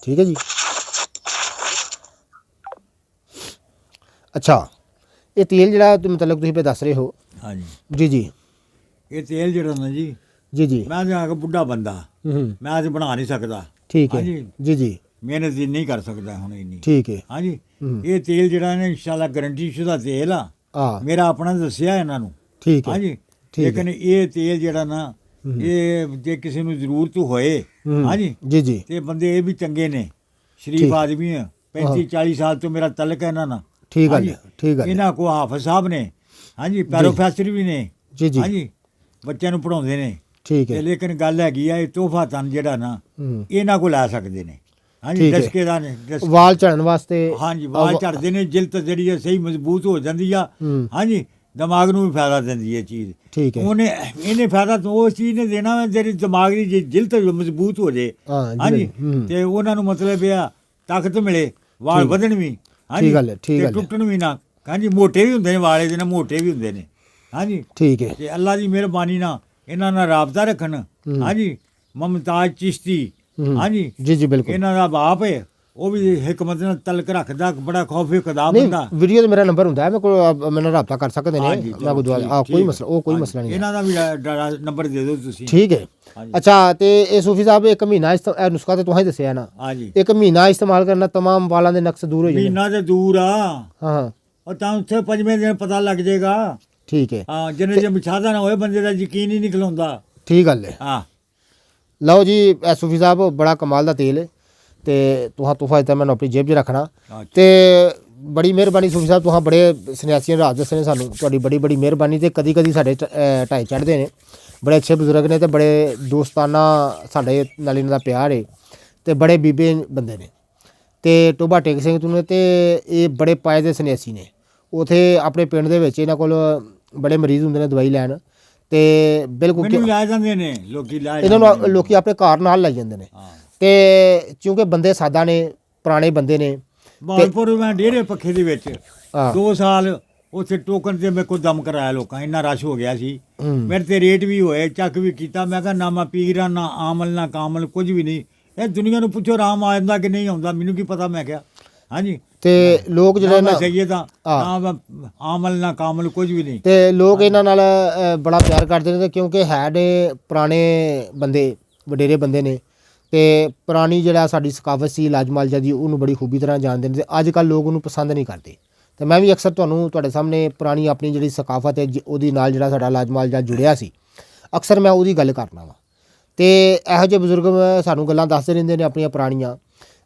ਠੀਕ ਹੈ ਜੀ ਅੱਛਾ ਇਹ ਤੇਲ ਜਿਹੜਾ ਮਤਲਬ ਤੁਸੀਂ ਦੱਸ ਰਹੇ ਹੋ ਹਾਂਜੀ ਜੀ ਜੀ ਇਹ ਤੇਲ ਜਿਹੜਾ ਨਾ ਜੀ ਜੀ ਜੀ ਮੈਂ ਤਾਂ ਆ ਕੇ ਬੁੱਢਾ ਬੰਦਾ ਹੂੰ ਮੈਂ ਅੱਜ ਬਣਾ ਨਹੀਂ ਸਕਦਾ ਠੀਕ ਹੈ ਹਾਂਜੀ ਜੀ ਜੀ ਮਿਹਨਤ ਹੀ ਨਹੀਂ ਕਰ ਸਕਦਾ ਹੁਣ ਇੰਨੀ ਠੀਕ ਹੈ ਹਾਂਜੀ ਹੂੰ। ਇਹ ਤੇਲ ਜਿਹੜਾ ਨੇ ਇਨਸ਼ਾਅੱਲਾ ਗਾਰੰਟੀ ਸ਼ੁਦਾ ਤੇਲ ਆ ਆ ਮੇਰਾ ਆਪਣਾ ਦੱਸਿਆ ਇਹਨਾਂ ਨੂੰ ਠੀਕ ਹੈ ਹਾਂਜੀ ਠੀਕ ਹੈ। ਲੇਕਿਨ ਇਹ ਤੇਲ ਜਿਹੜਾ ਨਾ ਇਹ ਜੇ ਕਿਸੇ ਨੂੰ ਜ਼ਰੂਰਤ ਹੋਏ ਹੂੰ। ਹਾਂਜੀ ਜੀ ਜੀ ਤੇ ਬੰਦੇ ਇਹ ਵੀ ਚੰਗੇ ਨੇ ਸ਼ਰੀਫ ਠੀਕ। ਆਦਮੀ ਆ 35-40 ਸਾਲ ਤੋਂ ਮੇਰਾ ਤਲਕ ਹੈ ਇਹਨਾਂ ਨਾਲ ਠੀਕ ਗੱਲ ਹਾਂਜੀ। ਹੈ ਠੀਕ ਗੱਲ ਹੈ। ਇਹਨਾਂ ਕੋ ਹਾਫਿਜ਼ ਸਾਹਿਬ ਨੇ ਹਾਂਜੀ ਪ੍ਰੋਫੈਸਰ ਵੀ ਨੇ ਜੀ ਜੀ ਹਾਂਜੀ ਬੱਚਿਆਂ ਨੂੰ ਪੜਾਉਂਦੇ ਨੇ ਠੀਕ ਤੇ ਹੈ ਲੇਕਿਨ ਗੱਲ ਹੈਗੀ ਆ ਇਹ ਤੋਹਫਾ ਤਨ ਜਿਹੜਾ ਨਾ ਹੂੰ। ਇਹਨਾਂ ਕੋ ਲੈ ਸਕਦੇ ਨੇ ਹਾਂਜੀ ਠੀਕ ਹੈ। ਡਸਕੇਦਾਰ ਨੇ ਵਾਲ ਝੜਨ ਵਾਸਤੇ ਹਾਂਜੀ ਵਾਲ ਝੜਦੇ ਨੇ ਜਿਲਤ ਜਿਹੜੀ ਹੈ ਸਹੀ ਮਜ਼ਬੂਤ ਹੋ ਜਾਂਦੀ ਆ ਹੂੰ। ਹਾਂਜੀ ਦਿਮਾਗ ਨੂੰ ਵੀ ਫਾਇਦਾ ਦਿੰਦੀ ਹੈ ਚੀਜ਼ ਠੀਕ ਹੈ ਇਹਨੇ ਫਾਇਦਾ ਤਾਂ ਉਸ ਚੀਜ਼ ਨੇ ਦੇਣਾ ਵਾ ਜਿਹੜੀ ਦਿਮਾਗ ਦੀ ਜਿਲਤ ਮਜ਼ਬੂਤ ਹੋ ਜੇ ਹਾਂ ਜੀ, ਹਾਂਜੀ ਹੂੰ। ਤੇ ਉਹਨਾਂ ਨੂੰ ਮਤਲਬ ਇਹ ਆ ਤਾਕਤ ਮਿਲੇ ਵਾਲ ਠੀਕ। ਵਧਣ ਵੀ ਠੀਕ ਗੱਲ ਹੈ, ਠੀਕ ਤੇ ਗੱਲ ਹੈ। ਟੁੱਟਣ ਵੀ ਨਾ ਹਾਂਜੀ ਮੋਟੇ ਵੀ ਹੁੰਦੇ ਨੇ ਵਾਲੇ ਦੇ ਨਾਲ ਮੋਟੇ ਵੀ ਹੁੰਦੇ ਨੇ ਹਾਂਜੀ ਠੀਕ ਹੈ ਤੇ ਅੱਲਾ ਦੀ ਮਿਹਰਬਾਨੀ ਨਾਲ ਇਹਨਾਂ ਨਾਲ ਰਾਬਤਾ ਰੱਖਣ ਹਾਂਜੀ ਮਮਤਾਜ ਚਿਸ਼ਤੀ ਹੂੰ। ਹਾਂਜੀ ਜੀ ਜੀ ਬਿਲਕੁਲ ਇਹਨਾਂ ਦਾ ਬਾਪ ਹੈ ਉਹ ਵੀ ਹਿਕਮਤ ਨਾਲ ਤਲਕ ਰੱਖਦਾ ਬੜਾ ਖੌਫੇ ਖੁਦਾ ਨਹੀਂ ਬੰਦਾ ਵੀਡੀਓ ਤੇ ਮੇਰਾ ਨੰਬਰ ਹੁੰਦਾ ਹੈ ਮੇਰੇ ਕੋਲ ਮੈਨੂੰ ਰਾਬਤਾ ਕਰ ਸਕਦੇ ਨੇ ਹਾਂਜੀ, ਮੈਂ ਕੋਈ ਦਵਾ ਠੀਕ, ਕੋਈ ਠੀਕ। ਮਸਲਾ ਉਹ ਕੋਈ ਹਾਂਜੀ, ਮਸਲਾ ਨਹੀਂ ਹੈ ਇਹਨਾਂ ਦਾ ਵੀ ਨੰਬਰ ਦੇ ਦਿਓ ਤੁਸੀਂ ਠੀਕ ਹੈ ਹਾਂਜੀ। ਅੱਛਾ ਤੇ ਇਹ ਸੂਫੀ ਸਾਹਿਬ 1 ਮਹੀਨਾ ਇਹ ਨੁਸਖਾ ਤੇ ਤੁਸੀਂ ਦੱਸਿਆ ਨਾ ਹਾਂਜੀ 1 ਮਹੀਨਾ ਇਸਤੇਮਾਲ ਕਰਨਾ तमाम ਵਾਲਾਂ ਦੇ ਨਕਸ ਦੂਰ ਹੋ ਜਾਂਦੇ ਮਹੀਨਾ ਤੇ ਦੂਰ ਆ ਹਾਂ ਹਾਂ ਉਹ ਤਾਂ ਉੱਥੇ 5ਵੇਂ ਦਿਨ ਪਤਾ ਲੱਗ ਜਾਏਗਾ ਠੀਕ ਹੈ ਹਾਂ ਜਿਹਨੇ ਜੇ ਮਿਛਾਦਾ ਨਾ ਹੋਏ ਬੰਦੇ ਦਾ ਯਕੀਨ ਹੀ ਨਹੀਂ ਖਲੋਂਦਾ ਠੀਕ ਗੱਲ ਹੈ ਹਾਂ ਲਓ ਜੀ ਇਹ ਸੂਫੀ ਸਾਹਿਬ ਬੜਾ ਕਮਾਲ ਦਾ ਤੇਲ ਹੈ ਤੇ ਤੁਹਾਂ ਤੋਹਫਾ ਦਿੱਤਾ ਮੈਨੂੰ ਆਪਣੀ ਜੇਬ 'ਚ ਰੱਖਣਾ ਅੱਛਾ। ਤੇ ਬੜੀ ਮਿਹਰਬਾਨੀ ਸੂਫੀ ਸਾਹਿਬ ਤੁਹਾਂ ਬੜੇ ਸੰਨਿਆਸੀਆਂ ਰਾਜ ਦੱਸੇ ਨੇ ਸਾਨੂੰ ਤੁਹਾਡੀ ਬੜੀ ਬੜੀ ਮਿਹਰਬਾਨੀ ਤੇ ਕਦੀ ਕਦੀ ਸਾਡੇ ਢਾਈ ਚੜ੍ਹਦੇ ਨੇ ਬੜੇ ਅੱਛੇ ਬਜ਼ੁਰਗ ਨੇ ਤੇ ਬੜੇ ਦੋਸਤਾਨਾ ਸਾਡੇ ਨਾਲ ਇਹਨਾਂ ਦਾ ਪਿਆਰ ਹੈ ਤੇ ਬੜੇ ਬੀਬੇ ਬੰਦੇ ਨੇ ਤੇ ਟੋਬਾ ਟੇਕ ਸਿੰਘ ਤੋਂ ਨੇ ਤੇ ਇਹ ਬੜੇ ਪਾਏ ਦੇ ਸੰਨਿਆਸੀ ਨੇ ਉਥੇ ਆਪਣੇ ਪਿੰਡ ਦੇ ਵਿੱਚ ਇਹਨਾਂ ਕੋਲ ਬੜੇ ਮਰੀਜ਼ ਹੁੰਦੇ ਨੇ ਦਵਾਈ ਲੈਣ ਤੇ ਬਿਲਕੁਲ ਮੈਨੂੰ ਲੈ ਜਾਂਦੇ ਨੇ ਲੋਕੀ ਲੈ ਇਹਨਾਂ ਜਾਂਦੇ ਨੂੰ ਲੋਕੀ ਆਪਣੇ ਘਰ ਨਾਲ ਲੈ ਜਾਂਦੇ ਨੇ ਹਾਂ ਤੇ ਕਿਉਂਕਿ ਬੰਦੇ ਸਾਦਾ ਨੇ ਪੁਰਾਣੇ ਬੰਦੇ ਨੇ ਬਾਲਪੁਰ ਮੈਂ ਡੇਰੇ ਪੱਖੇ ਦੇ ਵਿੱਚ ਹਾਂ 2 ਸਾਲ ਉੱਥੇ ਟੋਕਨ ਤੇ ਮੇਰੇ ਕੋਲ ਦਮ ਕਰਾਇਆ ਲੋਕਾਂ ਇੰਨਾ ਰਸ਼ ਹੋ ਗਿਆ ਸੀ ਹੂੰ। ਮੇਰੇ ਤੇ ਰੇਟ ਵੀ ਹੋਏ ਚੱਕ ਵੀ ਕੀਤਾ ਮੈਂ ਕਿਹਾ ਨਾ ਮੈਂ ਪੀਰਾਂ ਨਾ ਆਮਲ ਨਾ ਕਾਮਲ ਕੁਝ ਵੀ ਨਹੀਂ ਇਹ ਦੁਨੀਆ ਨੂੰ ਪੁੱਛੋ ਰਾਮ ਆ ਜਾਂਦਾ ਕਿ ਨਹੀਂ ਆਉਂਦਾ ਮੈਨੂੰ ਕੀ ਪਤਾ ਮੈਂ ਕਿਹਾ ਹਾਂਜੀ ਤੇ ਲੋਕ ਜਿਹੜੇ ਨਾ ਨਾ ਸਹੀਏ ਤਾਂ ਹਾਂ। ਨਾ ਮੈਂ ਆਮਲ ਨਾ ਕਾਮਲ ਕੁਝ ਵੀ ਨਹੀਂ ਤੇ ਲੋਕ ਇਹਨਾਂ ਨਾਲ ਬੜਾ ਪਿਆਰ ਕਰਦੇ ਨੇ ਤੇ ਕਿਉਂਕਿ ਹੈ ਨੇ ਪੁਰਾਣੇ ਬੰਦੇ ਵਡੇਰੇ ਬੰਦੇ ਨੇ ਤੇ ਪੁਰਾਣੀ ਜਿਹੜਾ ਸਾਡੀ ਸਕਾਫਤ ਸੀ ਇਲਾਜ ਮਾਲਜਾ ਦੀ ਉਹਨੂੰ ਬੜੀ ਖੂਬੀ ਤਰ੍ਹਾਂ ਜਾਣਦੇ ਨੇ ਤੇ ਅੱਜ ਕੱਲ੍ਹ ਲੋਕ ਉਹਨੂੰ ਪਸੰਦ ਨਹੀਂ ਕਰਦੇ ਤੇ ਮੈਂ ਵੀ ਅਕਸਰ ਤੁਹਾਡੇ ਸਾਹਮਣੇ ਪੁਰਾਣੀ ਆਪਣੀ ਜਿਹੜੀ ਸਕਾਫਤ ਹੈ ਉਹਦੀ ਨਾਲ ਜਿਹੜਾ ਸਾਡਾ ਇਲਾਜ ਮਾਲਜਾ ਜੁੜਿਆ ਸੀ ਅਕਸਰ ਮੈਂ ਉਹਦੀ ਗੱਲ ਕਰਨਾ ਵਾ ਤੇ ਇਹੋ ਜਿਹੇ ਬਜ਼ੁਰਗ ਸਾਨੂੰ ਗੱਲਾਂ ਦੱਸਦੇ ਰਹਿੰਦੇ ਨੇ ਆਪਣੀਆਂ ਪੁਰਾਣੀਆਂ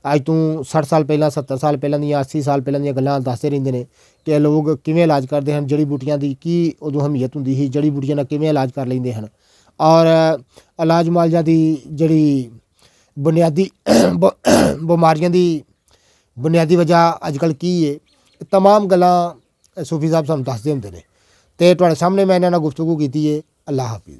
ਅੱਜ ਤੋਂ 60 ਸਾਲ ਪਹਿਲਾਂ 70 ਸਾਲ ਪਹਿਲਾਂ ਦੀਆਂ 80 ਸਾਲ ਪਹਿਲਾਂ ਦੀਆਂ ਗੱਲਾਂ ਦੱਸਦੇ ਰਹਿੰਦੇ ਨੇ ਕਿ ਲੋਕ ਕਿਵੇਂ ਇਲਾਜ ਕਰਦੇ ਹਨ ਜੜੀ ਬੂਟੀਆਂ ਦੀ ਕੀ ਉਦੋਂ ਅਹਿਮੀਅਤ ਹੁੰਦੀ ਸੀ ਜੜੀ ਬੂਟੀਆਂ ਨਾਲ ਕਿਵੇਂ ਇਲਾਜ ਕਰ ਲੈਂਦੇ ਹਨ ਔਰ ਇਲਾਜ ਮਾਲਜਾ ਦੀ ਜਿਹੜੀ ਬੁਨਿਆਦੀ ਬਿਮਾਰੀਆਂ ਦੀ ਬੁਨਿਆਦੀ ਵਜ੍ਹਾ ਅੱਜ ਕੱਲ੍ਹ ਕੀ ਹੈ तमाम ਗੱਲਾਂ ਸੂਫੀ ਸਾਹਿਬ ਸਾਨੂੰ ਦੱਸਦੇ ਹੁੰਦੇ ਨੇ ਤੇ ਤੁਹਾਡੇ ਸਾਹਮਣੇ ਮੈਂ ਇਹਨਾਂ ਨਾਲ ਗੁਫ਼ਤਗੂ ਕੀਤੀ ਹੈ ਅੱਲਾਹ ਹਾਫਿਜ਼।